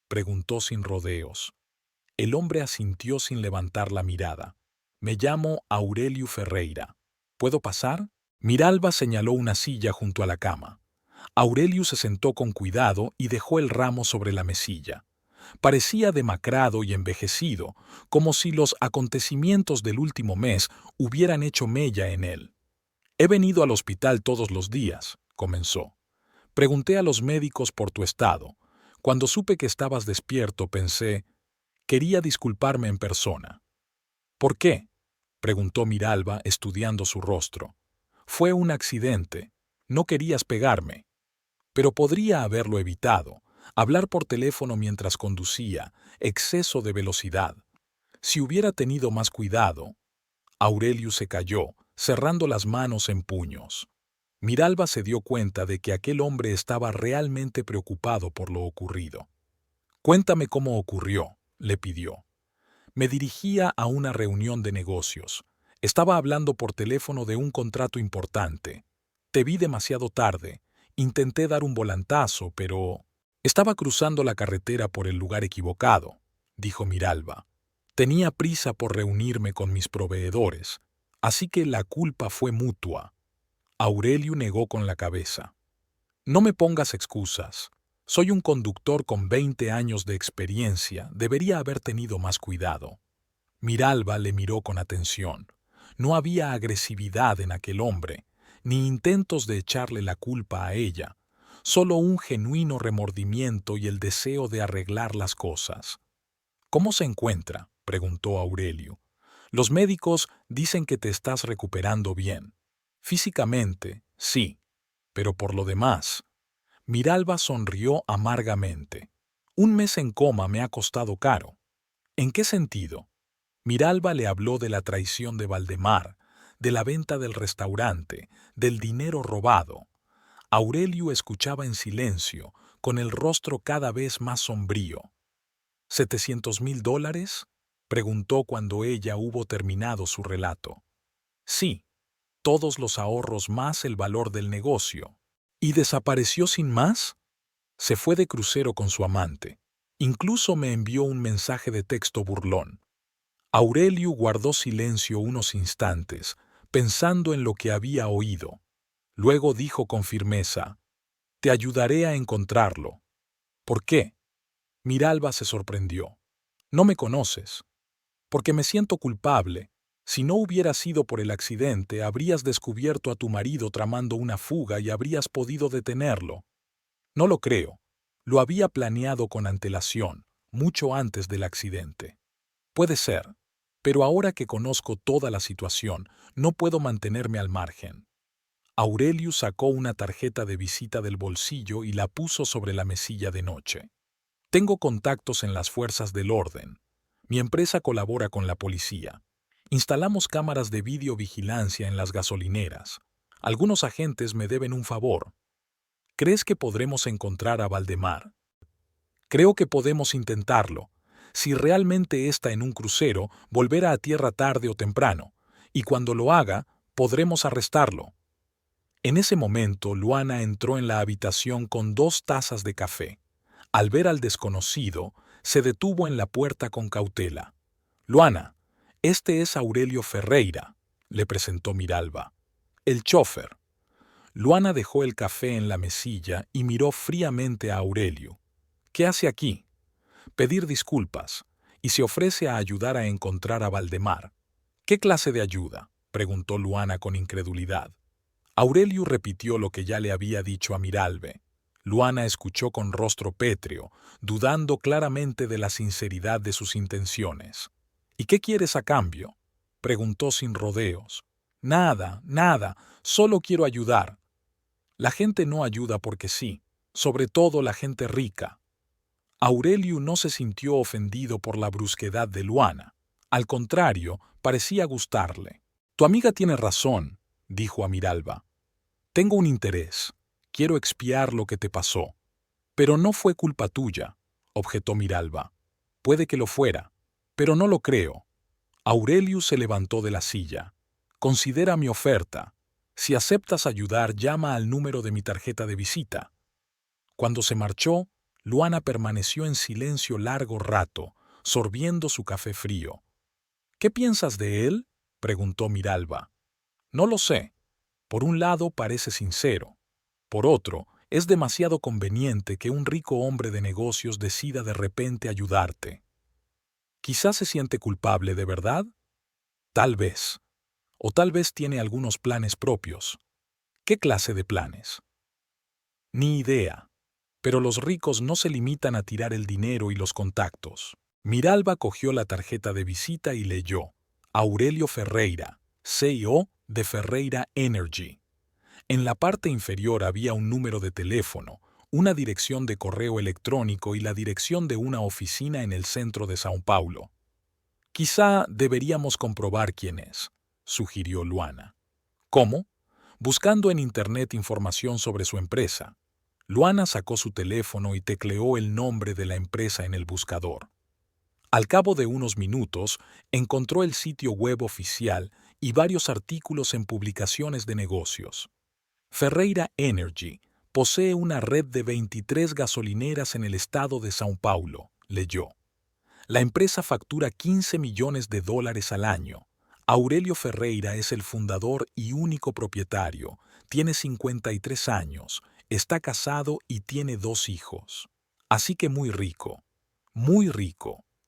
preguntó sin rodeos. El hombre asintió sin levantar la mirada. Me llamo Aurelio Ferreira. ¿Puedo pasar? Miralba señaló una silla junto a la cama. Aurelio se sentó con cuidado y dejó el ramo sobre la mesilla. Parecía demacrado y envejecido, como si los acontecimientos del último mes hubieran hecho mella en él. He venido al hospital todos los días, comenzó. Pregunté a los médicos por tu estado. Cuando supe que estabas despierto, pensé, quería disculparme en persona. ¿Por qué?, preguntó Miralba estudiando su rostro. Fue un accidente. No querías pegarme. Pero podría haberlo evitado. Hablar por teléfono mientras conducía, exceso de velocidad. Si hubiera tenido más cuidado. Aurelio se calló, cerrando las manos en puños. Miralba se dio cuenta de que aquel hombre estaba realmente preocupado por lo ocurrido. «Cuéntame cómo ocurrió», le pidió. Me dirigía a una reunión de negocios. Estaba hablando por teléfono de un contrato importante. Te vi demasiado tarde. Intenté dar un volantazo, pero... Estaba cruzando la carretera por el lugar equivocado, dijo Miralba. Tenía prisa por reunirme con mis proveedores, así que la culpa fue mutua. Aurelio negó con la cabeza. No me pongas excusas. Soy un conductor con 20 años de experiencia. Debería haber tenido más cuidado. Miralba le miró con atención. No había agresividad en aquel hombre, ni intentos de echarle la culpa a ella. Solo un genuino remordimiento y el deseo de arreglar las cosas. «¿Cómo se encuentra?», preguntó Aurelio. «Los médicos dicen que te estás recuperando bien. Físicamente, sí, pero por lo demás». Miralba sonrió amargamente. «Un mes en coma me ha costado caro». «¿En qué sentido?». Miralba le habló de la traición de Valdemar, de la venta del restaurante, del dinero robado. Aurelio escuchaba en silencio, con el rostro cada vez más sombrío. $700,000? Preguntó cuando ella hubo terminado su relato. Sí, todos los ahorros más el valor del negocio. ¿Y desapareció sin más? Se fue de crucero con su amante. Incluso me envió un mensaje de texto burlón. Aurelio guardó silencio unos instantes, pensando en lo que había oído. Luego dijo con firmeza: «Te ayudaré a encontrarlo». «¿Por qué?». Miralba se sorprendió. «No me conoces». «Porque me siento culpable. Si no hubiera sido por el accidente, habrías descubierto a tu marido tramando una fuga y habrías podido detenerlo». «No lo creo. Lo había planeado con antelación, mucho antes del accidente». «Puede ser, pero ahora que conozco toda la situación, no puedo mantenerme al margen». Aurelio sacó una tarjeta de visita del bolsillo y la puso sobre la mesilla de noche. «Tengo contactos en las fuerzas del orden. Mi empresa colabora con la policía. Instalamos cámaras de videovigilancia en las gasolineras. Algunos agentes me deben un favor. ¿Crees que podremos encontrar a Valdemar?». «Creo que podemos intentarlo. Si realmente está en un crucero, volverá a tierra tarde o temprano, y cuando lo haga, podremos arrestarlo». En ese momento, Luana entró en la habitación con 2 tazas de café. Al ver al desconocido, se detuvo en la puerta con cautela. «Luana, este es Aurelio Ferreira», le presentó Miralba. «El chofer». Luana dejó el café en la mesilla y miró fríamente a Aurelio. «¿Qué hace aquí?». «Pedir disculpas. Y se ofrece a ayudar a encontrar a Valdemar». «¿Qué clase de ayuda?», preguntó Luana con incredulidad. Aurelio repitió lo que ya le había dicho a Miralba. Luana escuchó con rostro pétreo, dudando claramente de la sinceridad de sus intenciones. «¿Y qué quieres a cambio?», preguntó sin rodeos. «Nada, nada, solo quiero ayudar». «La gente no ayuda porque sí, sobre todo la gente rica». Aurelio no se sintió ofendido por la brusquedad de Luana. Al contrario, parecía gustarle. «Tu amiga tiene razón», dijo a Miralba. «Tengo un interés. Quiero expiar lo que te pasó». «Pero no fue culpa tuya», objetó Miralba. «Puede que lo fuera, pero no lo creo». Aurelio se levantó de la silla. «Considera mi oferta. Si aceptas ayudar, llama al número de mi tarjeta de visita». Cuando se marchó, Luana permaneció en silencio largo rato, sorbiendo su café frío. «¿Qué piensas de él?», preguntó Miralba. «No lo sé. Por un lado parece sincero. Por otro, es demasiado conveniente que un rico hombre de negocios decida de repente ayudarte. Quizás se siente culpable de verdad. Tal vez. O tal vez tiene algunos planes propios». «¿Qué clase de planes?». «Ni idea. Pero los ricos no se limitan a tirar el dinero y los contactos». Miralba cogió la tarjeta de visita y leyó: «Aurelio Ferreira, CEO de Ferreira Energy». En la parte inferior había un número de teléfono, una dirección de correo electrónico y la dirección de una oficina en el centro de São Paulo. Quizá deberíamos comprobar quién es, sugirió Luana. ¿Cómo? Buscando en Internet información sobre su empresa. Luana sacó su teléfono y tecleó el nombre de la empresa en el buscador. Al cabo de unos minutos, encontró el sitio web oficial y varios artículos en publicaciones de negocios. Ferreira Energy posee una red de 23 gasolineras en el estado de São Paulo, leyó. La empresa factura 15 millones de dólares al año. Aurelio Ferreira es el fundador y único propietario. Tiene 53 años, está casado y tiene 2 hijos. Así que muy rico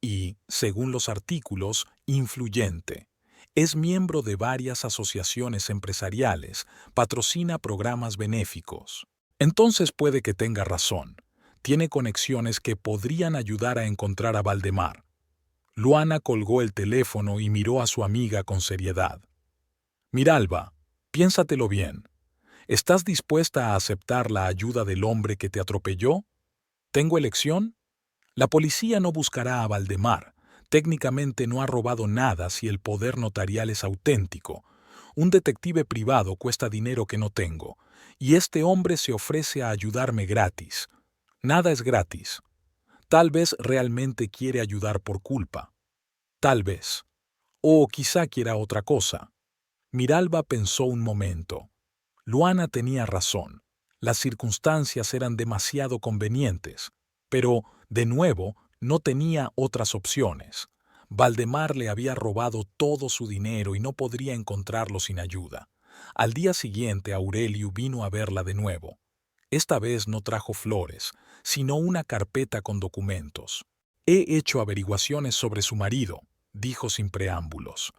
y, según los artículos, influyente. Es miembro de varias asociaciones empresariales, patrocina programas benéficos. Entonces puede que tenga razón. Tiene conexiones que podrían ayudar a encontrar a Valdemar. Luana colgó el teléfono y miró a su amiga con seriedad. Miralba, piénsatelo bien. ¿Estás dispuesta a aceptar la ayuda del hombre que te atropelló? ¿Tengo elección? La policía no buscará a Valdemar. Técnicamente no ha robado nada si el poder notarial es auténtico. Un detective privado cuesta dinero que no tengo, y este hombre se ofrece a ayudarme gratis. Nada es gratis. Tal vez realmente quiere ayudar por culpa. Tal vez. O quizá quiera otra cosa. Miralba pensó un momento. Luana tenía razón. Las circunstancias eran demasiado convenientes. Pero, de nuevo, no tenía otras opciones. Valdemar le había robado todo su dinero y no podría encontrarlo sin ayuda. Al día siguiente Aurelio vino a verla de nuevo. Esta vez no trajo flores, sino una carpeta con documentos. He hecho averiguaciones sobre su marido, dijo sin preámbulos.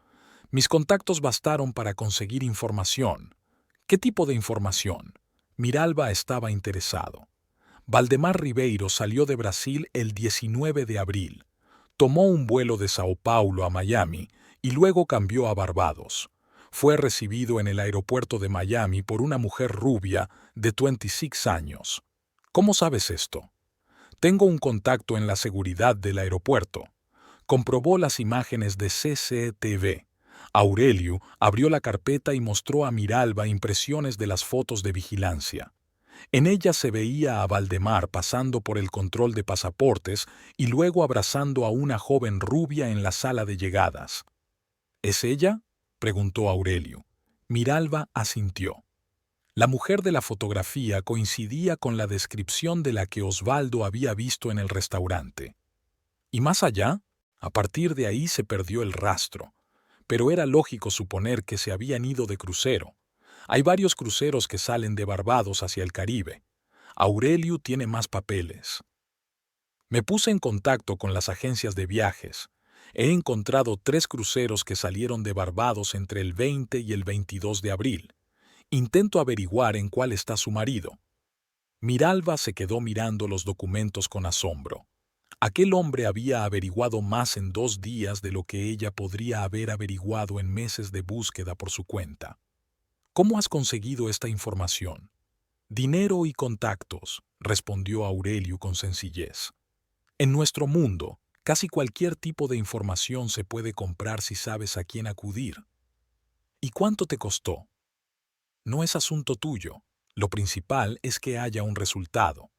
Mis contactos bastaron para conseguir información. ¿Qué tipo de información? Miralba estaba interesado. Valdemar Ribeiro salió de Brasil el 19 de abril. Tomó un vuelo de Sao Paulo a Miami y luego cambió a Barbados. Fue recibido en el aeropuerto de Miami por una mujer rubia de 26 años. ¿Cómo sabes esto? Tengo un contacto en la seguridad del aeropuerto. Comprobó las imágenes de CCTV. Aurelio abrió la carpeta y mostró a Miralba impresiones de las fotos de vigilancia. En ella se veía a Valdemar pasando por el control de pasaportes y luego abrazando a una joven rubia en la sala de llegadas. ¿Es ella?, preguntó Aurelio. Miralba asintió. La mujer de la fotografía coincidía con la descripción de la que Osvaldo había visto en el restaurante. ¿Y más allá? A partir de ahí se perdió el rastro. Pero era lógico suponer que se habían ido de crucero. Hay varios cruceros que salen de Barbados hacia el Caribe. Aurelio tiene más papeles. Me puse en contacto con las agencias de viajes. He encontrado 3 cruceros que salieron de Barbados entre el 20 y el 22 de abril. Intento averiguar en cuál está su marido. Miralba se quedó mirando los documentos con asombro. Aquel hombre había averiguado más en 2 días de lo que ella podría haber averiguado en meses de búsqueda por su cuenta. ¿Cómo has conseguido esta información? Dinero y contactos, respondió Aurelio con sencillez. En nuestro mundo, casi cualquier tipo de información se puede comprar si sabes a quién acudir. ¿Y cuánto te costó? No es asunto tuyo. Lo principal es que haya un resultado.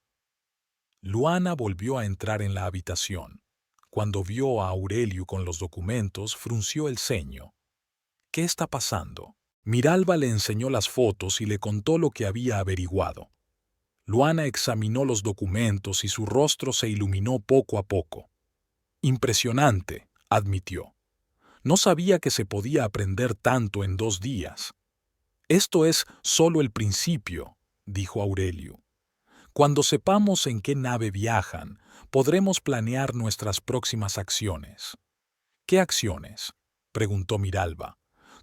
Luana volvió a entrar en la habitación. Cuando vio a Aurelio con los documentos, frunció el ceño. ¿Qué está pasando? Miralba le enseñó las fotos y le contó lo que había averiguado. Luana examinó los documentos y su rostro se iluminó poco a poco. Impresionante, admitió. No sabía que se podía aprender tanto en 2 días. Esto es solo el principio, dijo Aurelio. Cuando sepamos en qué nave viajan, podremos planear nuestras próximas acciones. ¿Qué acciones?, preguntó Miralba.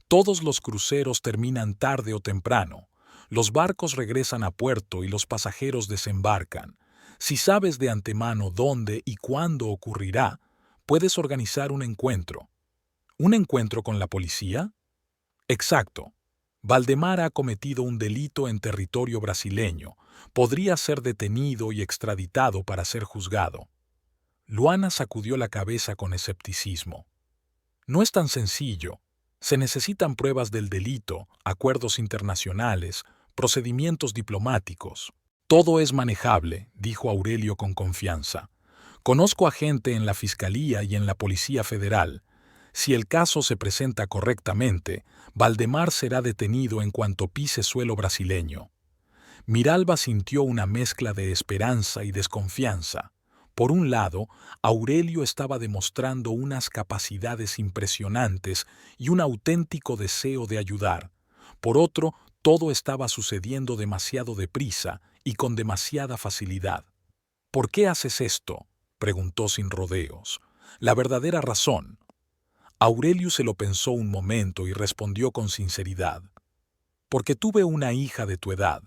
Todos los cruceros terminan tarde o temprano. Los barcos regresan a puerto y los pasajeros desembarcan. Si sabes de antemano dónde y cuándo ocurrirá, puedes organizar un encuentro. ¿Un encuentro con la policía? Exacto. Valdemar ha cometido un delito en territorio brasileño. Podría ser detenido y extraditado para ser juzgado. Luana sacudió la cabeza con escepticismo. No es tan sencillo. Se necesitan pruebas del delito, acuerdos internacionales, procedimientos diplomáticos. Todo es manejable, dijo Aurelio con confianza. Conozco a gente en la Fiscalía y en la Policía Federal. Si el caso se presenta correctamente, Valdemar será detenido en cuanto pise suelo brasileño. Miralba sintió una mezcla de esperanza y desconfianza. Por un lado, Aurelio estaba demostrando unas capacidades impresionantes y un auténtico deseo de ayudar. Por otro, todo estaba sucediendo demasiado deprisa y con demasiada facilidad. ¿Por qué haces esto?, preguntó sin rodeos. La verdadera razón. Aurelio se lo pensó un momento y respondió con sinceridad. Porque tuve una hija de tu edad.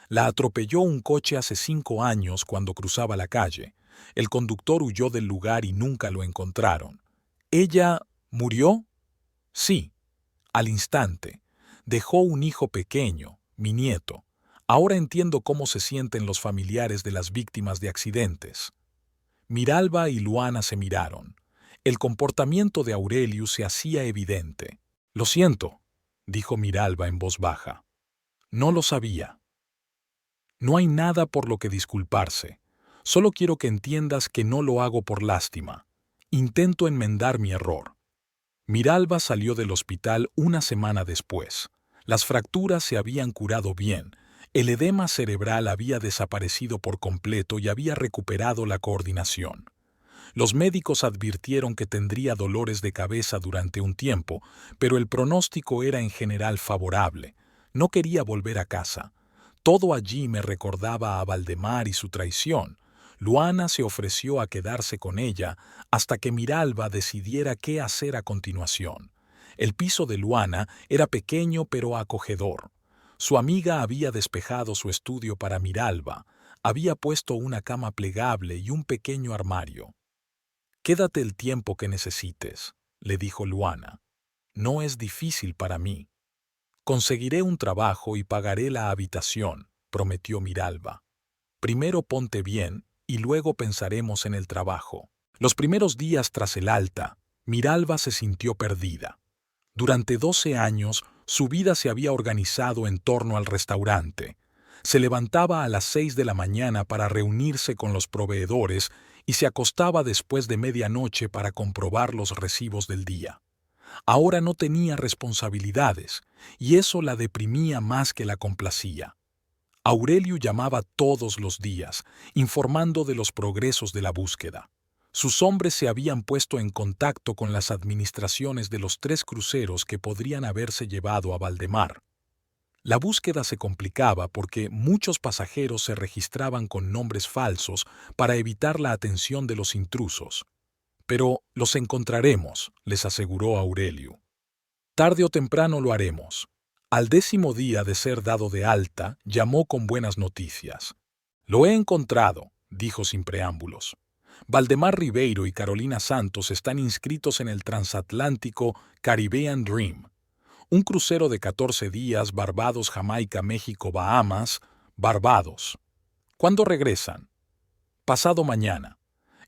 La atropelló un coche hace 5 años cuando cruzaba la calle. El conductor huyó del lugar y nunca lo encontraron. ¿Ella murió? Sí, al instante. Dejó un hijo pequeño, mi nieto. Ahora entiendo cómo se sienten los familiares de las víctimas de accidentes. Miralba y Luana se miraron. El comportamiento de Aurelio se hacía evidente. Lo siento, dijo Miralba en voz baja. No lo sabía. No hay nada por lo que disculparse. Solo quiero que entiendas que no lo hago por lástima. Intento enmendar mi error. Miralba salió del hospital una semana después. Las fracturas se habían curado bien. El edema cerebral había desaparecido por completo y había recuperado la coordinación. Los médicos advirtieron que tendría dolores de cabeza durante un tiempo, pero el pronóstico era en general favorable. No quería volver a casa. Todo allí me recordaba a Valdemar y su traición. Luana se ofreció a quedarse con ella hasta que Miralba decidiera qué hacer a continuación. El piso de Luana era pequeño pero acogedor. Su amiga había despejado su estudio para Miralba, había puesto una cama plegable y un pequeño armario. «Quédate el tiempo que necesites», le dijo Luana. «No es difícil para mí. Conseguiré un trabajo y pagaré la habitación», prometió Miralba. «Primero ponte bien y luego pensaremos en el trabajo». Los primeros días tras el alta, Miralba se sintió perdida. Durante 12 años, su vida se había organizado en torno al restaurante. Se levantaba a las 6 de la mañana para reunirse con los proveedores y se acostaba después de medianoche para comprobar los recibos del día. Ahora no tenía responsabilidades, y eso la deprimía más que la complacía. Aurelio llamaba todos los días, informando de los progresos de la búsqueda. Sus hombres se habían puesto en contacto con las administraciones de los 3 cruceros que podrían haberse llevado a Valdemar. La búsqueda se complicaba porque muchos pasajeros se registraban con nombres falsos para evitar la atención de los intrusos. «Pero los encontraremos», les aseguró Aurelio. «Tarde o temprano lo haremos». Al 10º día de ser dado de alta, llamó con buenas noticias. «Lo he encontrado», dijo sin preámbulos. Valdemar Ribeiro y Carolina Santos están inscritos en el transatlántico Caribbean Dream, un crucero de 14 días Barbados, Jamaica, México, Bahamas, Barbados. ¿Cuándo regresan? Pasado mañana.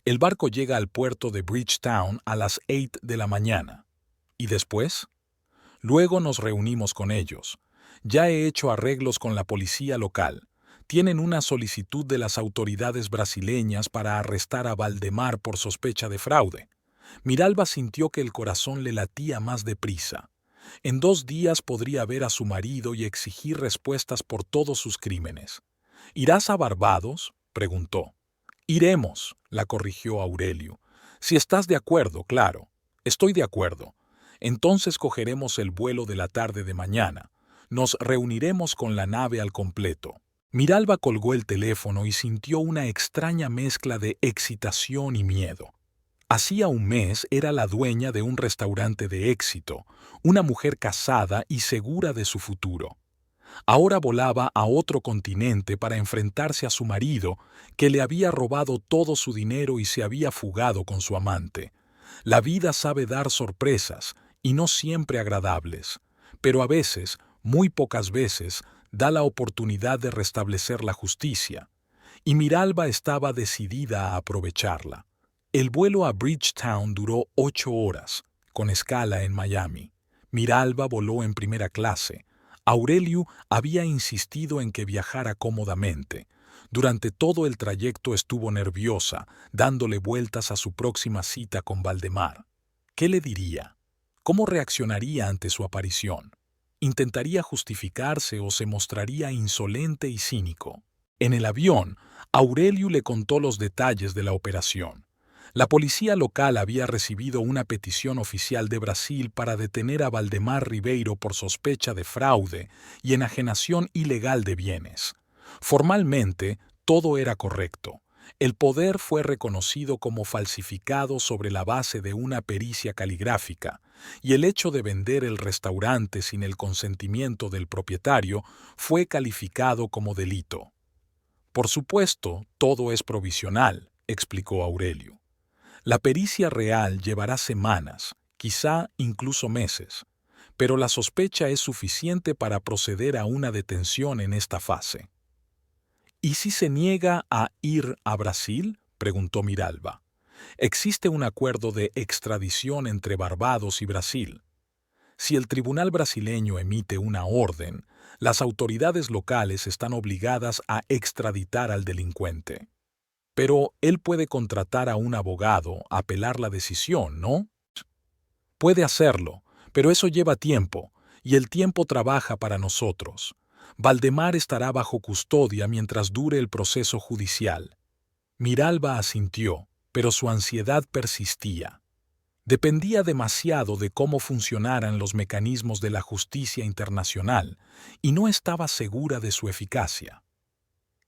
El barco llega al puerto de Bridgetown a las 8 de la mañana. ¿Y después? Luego nos reunimos con ellos. Ya he hecho arreglos con la policía local. Tienen una solicitud de las autoridades brasileñas para arrestar a Valdemar por sospecha de fraude. Miralba sintió que el corazón le latía más deprisa. En 2 días podría ver a su marido y exigir respuestas por todos sus crímenes. ¿Irás a Barbados?, preguntó. «Iremos», la corrigió Aurelio. «Si estás de acuerdo, claro». «Estoy de acuerdo. Entonces cogeremos el vuelo de la tarde de mañana. Nos reuniremos con la nave al completo». Miralba colgó el teléfono y sintió una extraña mezcla de excitación y miedo. Hacía un mes era la dueña de un restaurante de éxito, una mujer casada y segura de su futuro. Ahora volaba a otro continente para enfrentarse a su marido, que le había robado todo su dinero y se había fugado con su amante. La vida sabe dar sorpresas, y no siempre agradables, pero a veces, muy pocas veces, da la oportunidad de restablecer la justicia, y Miralba estaba decidida a aprovecharla. El vuelo a Bridgetown duró 8 horas, con escala en Miami. Miralba voló en primera clase. Aurelio había insistido en que viajara cómodamente. Durante todo el trayecto estuvo nerviosa, dándole vueltas a su próxima cita con Valdemar. ¿Qué le diría? ¿Cómo reaccionaría ante su aparición? ¿Intentaría justificarse o se mostraría insolente y cínico? En el avión, Aurelio le contó los detalles de la operación. La policía local había recibido una petición oficial de Brasil para detener a Valdemar Ribeiro por sospecha de fraude y enajenación ilegal de bienes. Formalmente, todo era correcto. El poder fue reconocido como falsificado sobre la base de una pericia caligráfica, y el hecho de vender el restaurante sin el consentimiento del propietario fue calificado como delito. Por supuesto, todo es provisional, explicó Aurelio. La pericia real llevará semanas, quizá incluso meses, pero la sospecha es suficiente para proceder a una detención en esta fase. ¿Y si se niega a ir a Brasil?, preguntó Miralba. Existe un acuerdo de extradición entre Barbados y Brasil. Si el tribunal brasileño emite una orden, las autoridades locales están obligadas a extraditar al delincuente. Pero él puede contratar a un abogado, apelar la decisión, ¿no? Puede hacerlo, pero eso lleva tiempo, y el tiempo trabaja para nosotros. Valdemar estará bajo custodia mientras dure el proceso judicial. Miralba asintió, pero su ansiedad persistía. Dependía demasiado de cómo funcionaran los mecanismos de la justicia internacional, y no estaba segura de su eficacia.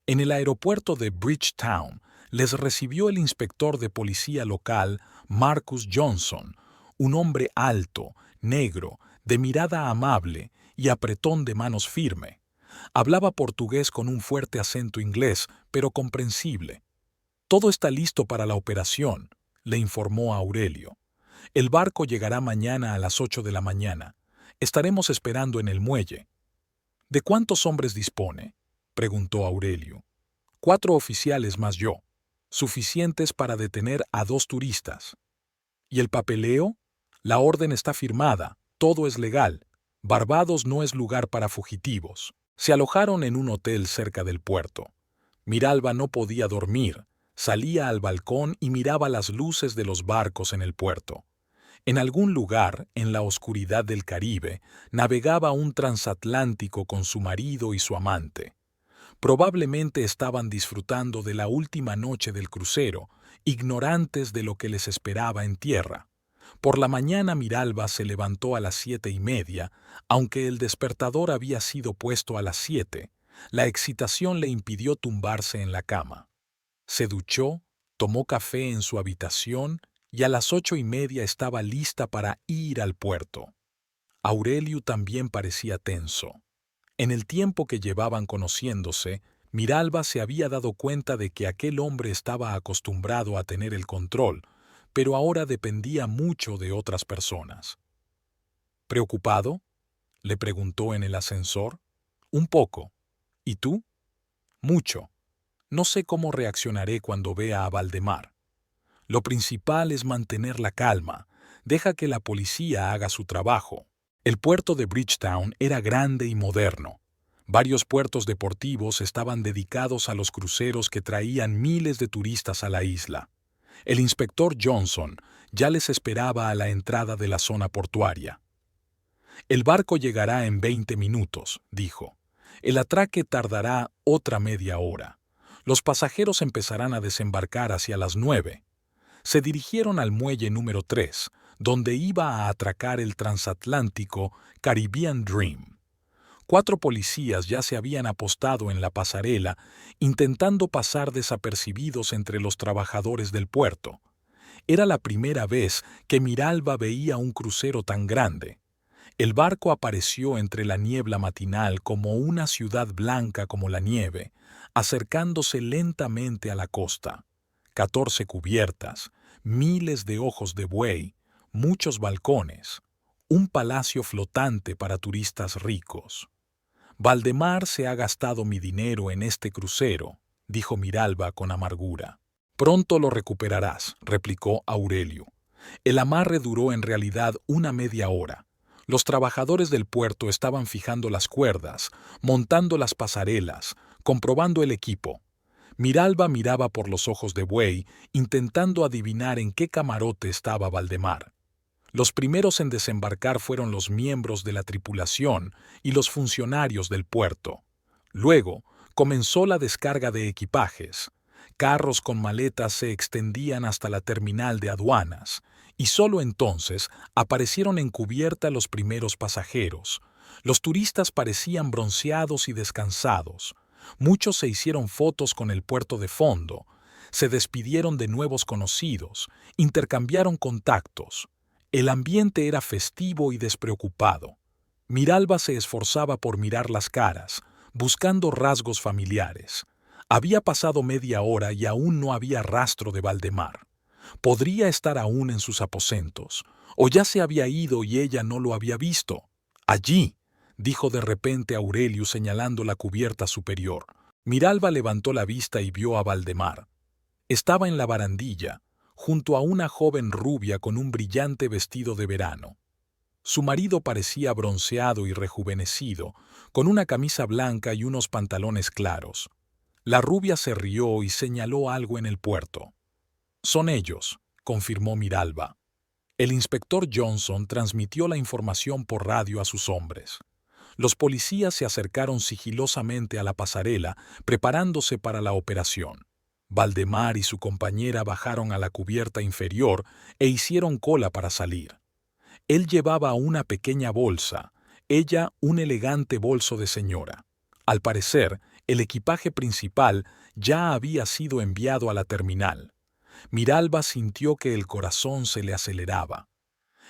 En el aeropuerto de Bridgetown les recibió el inspector de policía local, Marcus Johnson, un hombre alto, negro, de mirada amable y apretón de manos firme. Hablaba portugués con un fuerte acento inglés, pero comprensible. «Todo está listo para la operación», le informó a Aurelio. «El barco llegará mañana a las 8 de la mañana. Estaremos esperando en el muelle». «¿De cuántos hombres dispone?», preguntó Aurelio. «4 oficiales más yo, suficientes para detener a 2 turistas». «¿Y el papeleo? La orden está firmada, todo es legal. Barbados no es lugar para fugitivos». Se alojaron en un hotel cerca del puerto. Miralba no podía dormir. Salía al balcón y miraba las luces de los barcos en el puerto. En algún lugar, en la oscuridad del Caribe, navegaba un transatlántico con su marido y su amante. Probablemente estaban disfrutando de la última noche del crucero, ignorantes de lo que les esperaba en tierra. Por la mañana Miralba se levantó a las 7:30, aunque el despertador había sido puesto a las 7. La excitación le impidió tumbarse en la cama. Se duchó, tomó café en su habitación y a las 8:30 estaba lista para ir al puerto. Aurelio también parecía tenso. En el tiempo que llevaban conociéndose, Miralba se había dado cuenta de que aquel hombre estaba acostumbrado a tener el control, pero ahora dependía mucho de otras personas. ¿Preocupado?, le preguntó en el ascensor. «Un poco. ¿Y tú?» «Mucho. No sé cómo reaccionaré cuando vea a Valdemar. Lo principal es mantener la calma. Deja que la policía haga su trabajo». El puerto de Bridgetown era grande y moderno. Varios puertos deportivos estaban dedicados a los cruceros que traían miles de turistas a la isla. El inspector Johnson ya les esperaba a la entrada de la zona portuaria. «El barco llegará en 20 minutos», dijo. «El atraque tardará otra media hora. Los pasajeros empezarán a desembarcar hacia las 9». Se dirigieron al muelle número 3, donde iba a atracar el transatlántico Caribbean Dream. 4 policías ya se habían apostado en la pasarela, intentando pasar desapercibidos entre los trabajadores del puerto. Era la primera vez que Miralba veía un crucero tan grande. El barco apareció entre la niebla matinal como una ciudad blanca como la nieve, acercándose lentamente a la costa. 14 cubiertas, miles de ojos de buey, muchos balcones. un palacio flotante para turistas ricos. Valdemar se ha gastado mi dinero en este crucero, dijo Miralba con amargura. Pronto lo recuperarás, replicó Aurelio. El amarre duró en realidad una media hora. Los trabajadores del puerto estaban fijando las cuerdas, montando las pasarelas, comprobando el equipo. Miralba miraba por los ojos de buey, intentando adivinar en qué camarote estaba Valdemar. Los primeros en desembarcar fueron los miembros de la tripulación y los funcionarios del puerto. Luego comenzó la descarga de equipajes. Carros con maletas se extendían hasta la terminal de aduanas, y solo entonces aparecieron en cubierta los primeros pasajeros. Los turistas parecían bronceados y descansados. Muchos se hicieron fotos con el puerto de fondo, se despidieron de nuevos conocidos, intercambiaron contactos. El ambiente era festivo y despreocupado. Miralba se esforzaba por mirar las caras, buscando rasgos familiares. Había pasado media hora y aún no había rastro de Valdemar. Podría estar aún en sus aposentos, o ya se había ido y ella no lo había visto. Allí, dijo de repente Aurelio señalando la cubierta superior. Miralba levantó la vista y vio a Valdemar. Estaba en la barandilla, junto a una joven rubia con un brillante vestido de verano. Su marido parecía bronceado y rejuvenecido, con una camisa blanca y unos pantalones claros. La rubia se rió y señaló algo en el puerto. «Son ellos», confirmó Miralba. El inspector Johnson transmitió la información por radio a sus hombres. Los policías se acercaron sigilosamente a la pasarela, preparándose para la operación. Valdemar y su compañera bajaron a la cubierta inferior e hicieron cola para salir. Él llevaba una pequeña bolsa, ella un elegante bolso de señora. Al parecer, el equipaje principal ya había sido enviado a la terminal. Miralba sintió que el corazón se le aceleraba.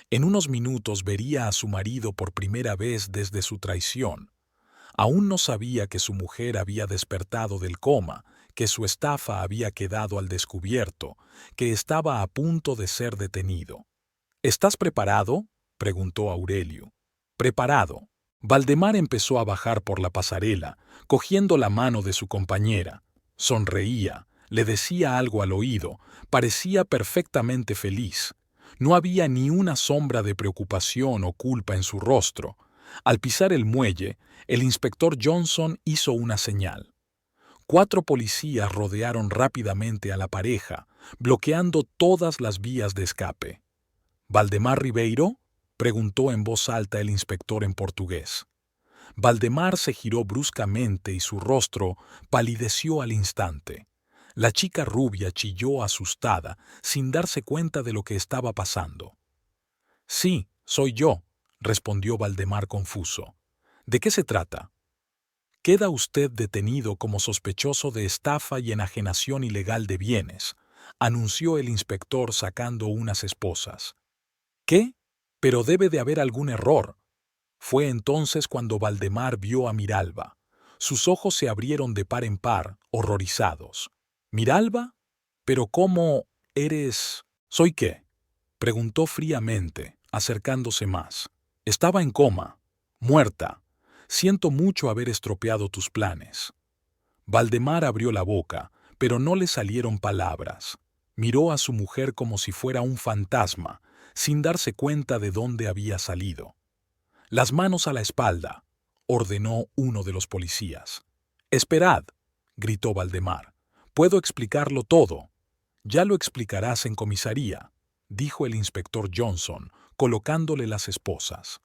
En unos minutos vería a su marido por primera vez desde su traición. Aún no sabía que su mujer había despertado del coma, que su estafa había quedado al descubierto, que estaba a punto de ser detenido. «¿Estás preparado?», preguntó Aurelio. «Preparado». Valdemar empezó a bajar por la pasarela, cogiendo la mano de su compañera. Sonreía, le decía algo al oído, parecía perfectamente feliz. No había ni una sombra de preocupación o culpa en su rostro. Al pisar el muelle, el inspector Johnson hizo una señal. 4 policías rodearon rápidamente a la pareja, bloqueando todas las vías de escape. «¿Valdemar Ribeiro?», preguntó en voz alta el inspector en portugués. Valdemar se giró bruscamente y su rostro palideció al instante. La chica rubia chilló asustada, sin darse cuenta de lo que estaba pasando. «Sí, soy yo», respondió Valdemar confuso. «¿De qué se trata?». «Queda usted detenido como sospechoso de estafa y enajenación ilegal de bienes», anunció el inspector sacando unas esposas. «¿Qué? Pero debe de haber algún error». Fue entonces cuando Valdemar vio a Miralba. Sus ojos se abrieron de par en par, horrorizados. «¿Miralba? ¿Pero cómo eres? ¿Soy qué?», preguntó fríamente, acercándose más. «Estaba en coma, muerta. Siento mucho haber estropeado tus planes». Valdemar abrió la boca, pero no le salieron palabras. Miró a su mujer como si fuera un fantasma, sin darse cuenta de dónde había salido. «Las manos a la espalda», ordenó uno de los policías. «Esperad», gritó Valdemar. «Puedo explicarlo todo». «Ya lo explicarás en comisaría», dijo el inspector Johnson, colocándole las esposas.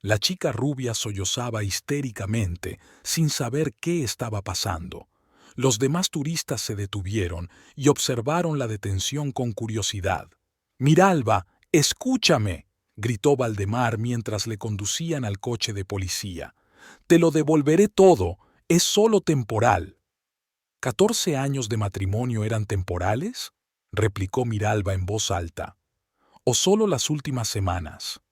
La chica rubia sollozaba histéricamente, sin saber qué estaba pasando. Los demás turistas se detuvieron y observaron la detención con curiosidad. «Miralba, escúchame», gritó Valdemar mientras le conducían al coche de policía. «Te lo devolveré todo, es solo temporal». «¿14 años de matrimonio eran temporales?», replicó Miralba en voz alta. «¿O solo las últimas semanas?».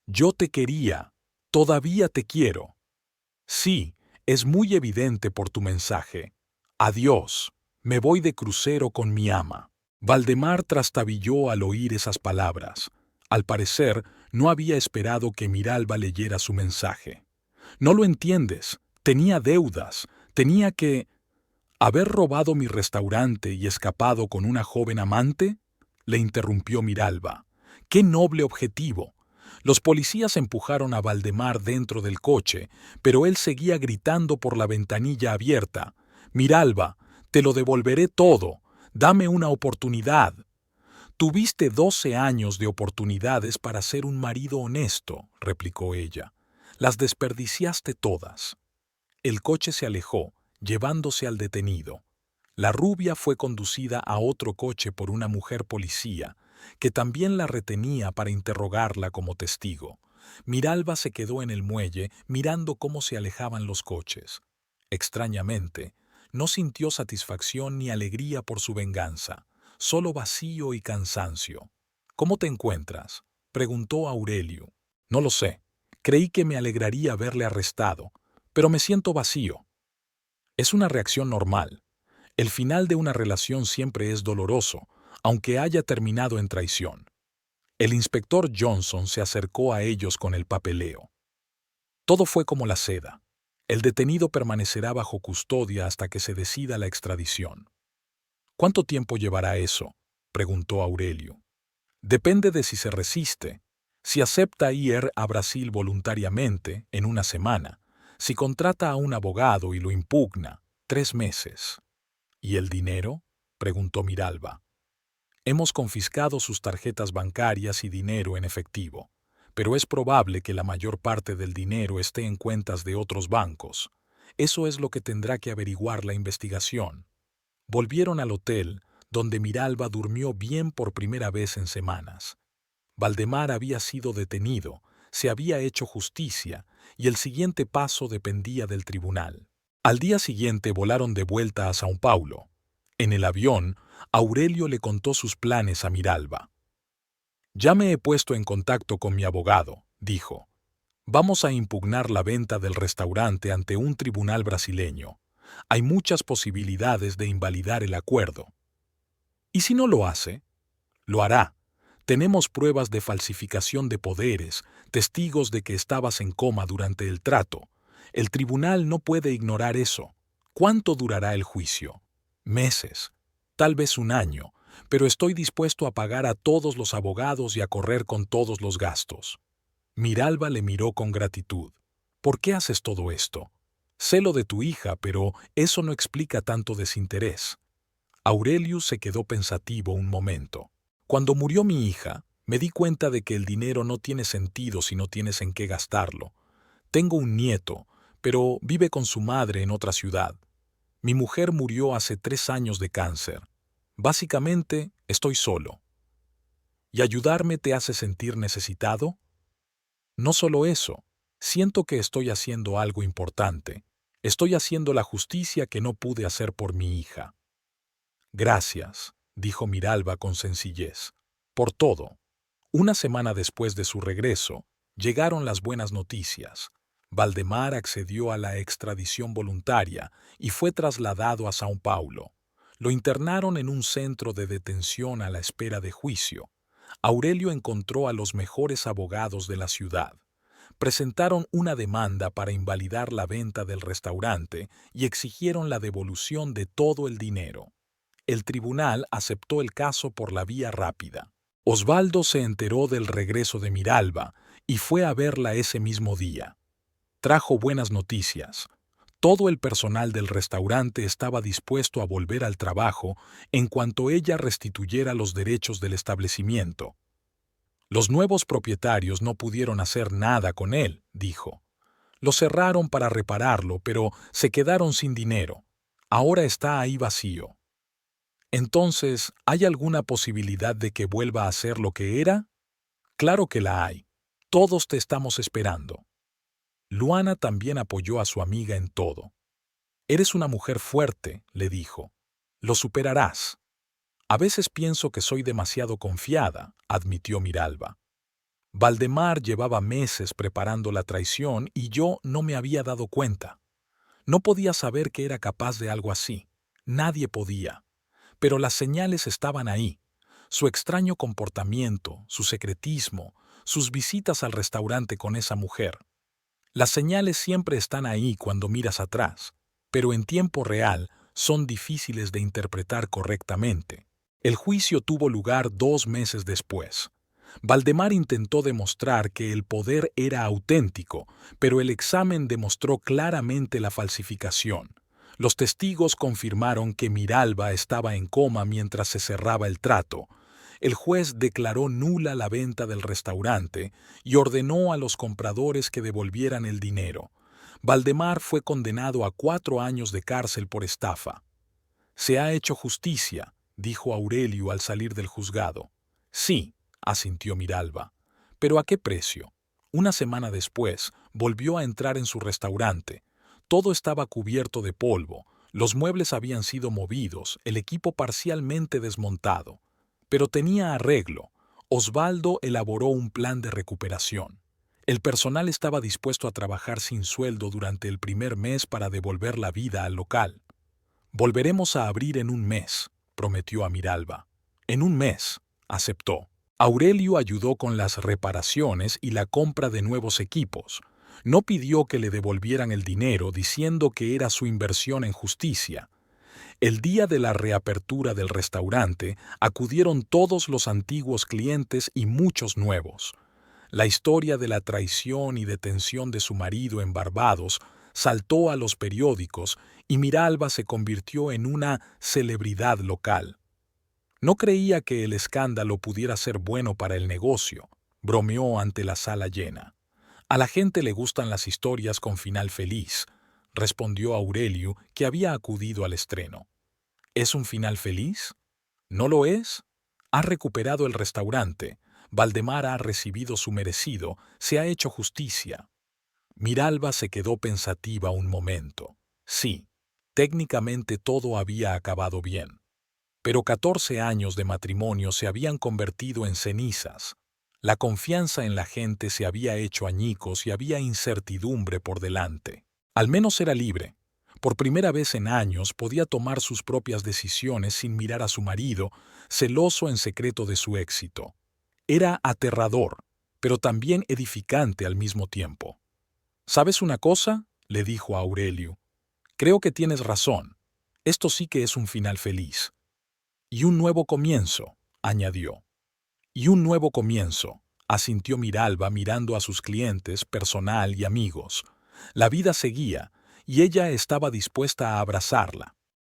«Yo te quería, todavía te quiero». «Sí, es muy evidente por tu mensaje. Adiós, me voy de crucero con mi ama». Valdemar trastabilló al oír esas palabras. Al parecer, No había esperado que Miralba leyera su mensaje. «No lo entiendes. Tenía deudas. Tenía que... ¿Haber robado mi restaurante y escapado con una joven amante?», le interrumpió Miralba. «¡Qué noble objetivo!». Los policías empujaron a Valdemar dentro del coche, pero él seguía gritando por la ventanilla abierta. «Miralba, te lo devolveré todo. Dame una oportunidad». «Tuviste 12 años de oportunidades para ser un marido honesto», replicó ella. «Las desperdiciaste todas». El coche se alejó, llevándose al detenido. La rubia fue conducida a otro coche por una mujer policía, que también la retenía para interrogarla como testigo. Miralba se quedó en el muelle mirando cómo se alejaban los coches. Extrañamente, no sintió satisfacción ni alegría por su venganza, solo vacío y cansancio. «¿Cómo te encuentras?», preguntó Aurelio. «No lo sé. Creí que me alegraría verle arrestado, pero me siento vacío». Es una reacción normal. El final de una relación siempre es doloroso, aunque haya terminado en traición. El inspector Johnson se acercó a ellos con el papeleo. Todo fue como la seda. El detenido permanecerá bajo custodia hasta que se decida la extradición. «¿Cuánto tiempo llevará eso?», preguntó Aurelio. «Depende de si se resiste. Si acepta ir a Brasil voluntariamente, en una semana. Si contrata a un abogado y lo impugna, 3 meses». «¿Y el dinero?», preguntó Miralba. «Hemos confiscado sus tarjetas bancarias y dinero en efectivo, pero es probable que la mayor parte del dinero esté en cuentas de otros bancos. Eso es lo que tendrá que averiguar la investigación». Volvieron al hotel, donde Miralba durmió bien por primera vez en semanas. Valdemar había sido detenido, se había hecho justicia, y el siguiente paso dependía del tribunal. Al día siguiente volaron de vuelta a São Paulo. En el avión, Aurelio le contó sus planes a Miralba. «Ya me he puesto en contacto con mi abogado», dijo. «Vamos a impugnar la venta del restaurante ante un tribunal brasileño. Hay muchas posibilidades de invalidar el acuerdo». «¿Y si no lo hace?». «Lo hará. Tenemos pruebas de falsificación de poderes, testigos de que estabas en coma durante el trato. El tribunal no puede ignorar eso. ¿Cuánto durará el juicio?». «Meses, tal vez 1 año, pero estoy dispuesto a pagar a todos los abogados y a correr con todos los gastos». Miralba le miró con gratitud. «¿Por qué haces todo esto?». «Sé lo de tu hija, pero eso no explica tanto desinterés». Aurelio se quedó pensativo un momento. «Cuando murió mi hija, me di cuenta de que el dinero no tiene sentido si no tienes en qué gastarlo. Tengo un nieto, pero vive con su madre en otra ciudad. Mi mujer murió hace 3 años de cáncer. Básicamente, estoy solo». «¿Y ayudarme te hace sentir necesitado?». «No solo eso. Siento que estoy haciendo algo importante. Estoy haciendo la justicia que no pude hacer por mi hija». «Gracias», dijo Miralba con sencillez, «por todo». 1 semana después de su regreso, llegaron las buenas noticias. Valdemar accedió a la extradición voluntaria y fue trasladado a São Paulo. Lo internaron en un centro de detención a la espera de juicio. Aurelio encontró a los mejores abogados de la ciudad. Presentaron una demanda para invalidar la venta del restaurante y exigieron la devolución de todo el dinero. El tribunal aceptó el caso por la vía rápida. Osvaldo se enteró del regreso de Miralba y fue a verla ese mismo día. Trajo buenas noticias. Todo el personal del restaurante estaba dispuesto a volver al trabajo en cuanto ella restituyera los derechos del establecimiento. «Los nuevos propietarios no pudieron hacer nada con él», dijo. «Lo cerraron para repararlo, pero se quedaron sin dinero. Ahora está ahí vacío». «Entonces, ¿hay alguna posibilidad de que vuelva a ser lo que era?». «Claro que la hay. Todos te estamos esperando». Luana también apoyó a su amiga en todo. «Eres una mujer fuerte», le dijo. «Lo superarás». «A veces pienso que soy demasiado confiada», admitió Miralba. «Valdemar llevaba meses preparando la traición y yo no me había dado cuenta. No podía saber que era capaz de algo así. Nadie podía. Pero las señales estaban ahí. Su extraño comportamiento, su secretismo, sus visitas al restaurante con esa mujer. Las señales siempre están ahí cuando miras atrás, pero en tiempo real son difíciles de interpretar correctamente. El juicio tuvo lugar 2 meses después. Valdemar intentó demostrar que el poder era auténtico, pero el examen demostró claramente la falsificación. Los testigos confirmaron que Miralba estaba en coma mientras se cerraba el trato. El juez declaró nula la venta del restaurante y ordenó a los compradores que devolvieran el dinero. Valdemar fue condenado a 4 años de cárcel por estafa. «Se ha hecho justicia», dijo Aurelio al salir del juzgado. «Sí», asintió Miralba. «¿Pero a qué precio?». Una semana después, volvió a entrar en su restaurante. Todo estaba cubierto de polvo, los muebles habían sido movidos, el equipo parcialmente desmontado. Pero tenía arreglo. Osvaldo elaboró un plan de recuperación. El personal estaba dispuesto a trabajar sin sueldo durante el primer mes para devolver la vida al local. «Volveremos a abrir en un mes», prometió a Miralba. «En un mes», aceptó. Aurelio ayudó con las reparaciones y la compra de nuevos equipos. No pidió que le devolvieran el dinero diciendo que era su inversión en justicia. El día de la reapertura del restaurante acudieron todos los antiguos clientes y muchos nuevos. La historia de la traición y detención de su marido en Barbados saltó a los periódicos y Miralba se convirtió en una celebridad local. No creía que el escándalo pudiera ser bueno para el negocio, bromeó ante la sala llena. «A la gente le gustan las historias con final feliz», respondió Aurelio, que había acudido al estreno. «¿Es un final feliz? ¿No lo es? Ha recuperado el restaurante, Valdemar ha recibido su merecido, se ha hecho justicia». Miralba se quedó pensativa un momento. Sí, técnicamente todo había acabado bien. Pero 14 años de matrimonio se habían convertido en cenizas. La confianza en la gente se había hecho añicos y había incertidumbre por delante. Al menos era libre. Por primera vez en años podía tomar sus propias decisiones sin mirar a su marido, celoso en secreto de su éxito. Era aterrador, pero también edificante al mismo tiempo. «¿Sabes una cosa?», le dijo a Aurelio. «Creo que tienes razón. Esto sí que es un final feliz». «Y un nuevo comienzo», añadió. «Y un nuevo comienzo», asintió Miralba mirando a sus clientes, personal y amigos. La vida seguía, y ella estaba dispuesta a abrazarla.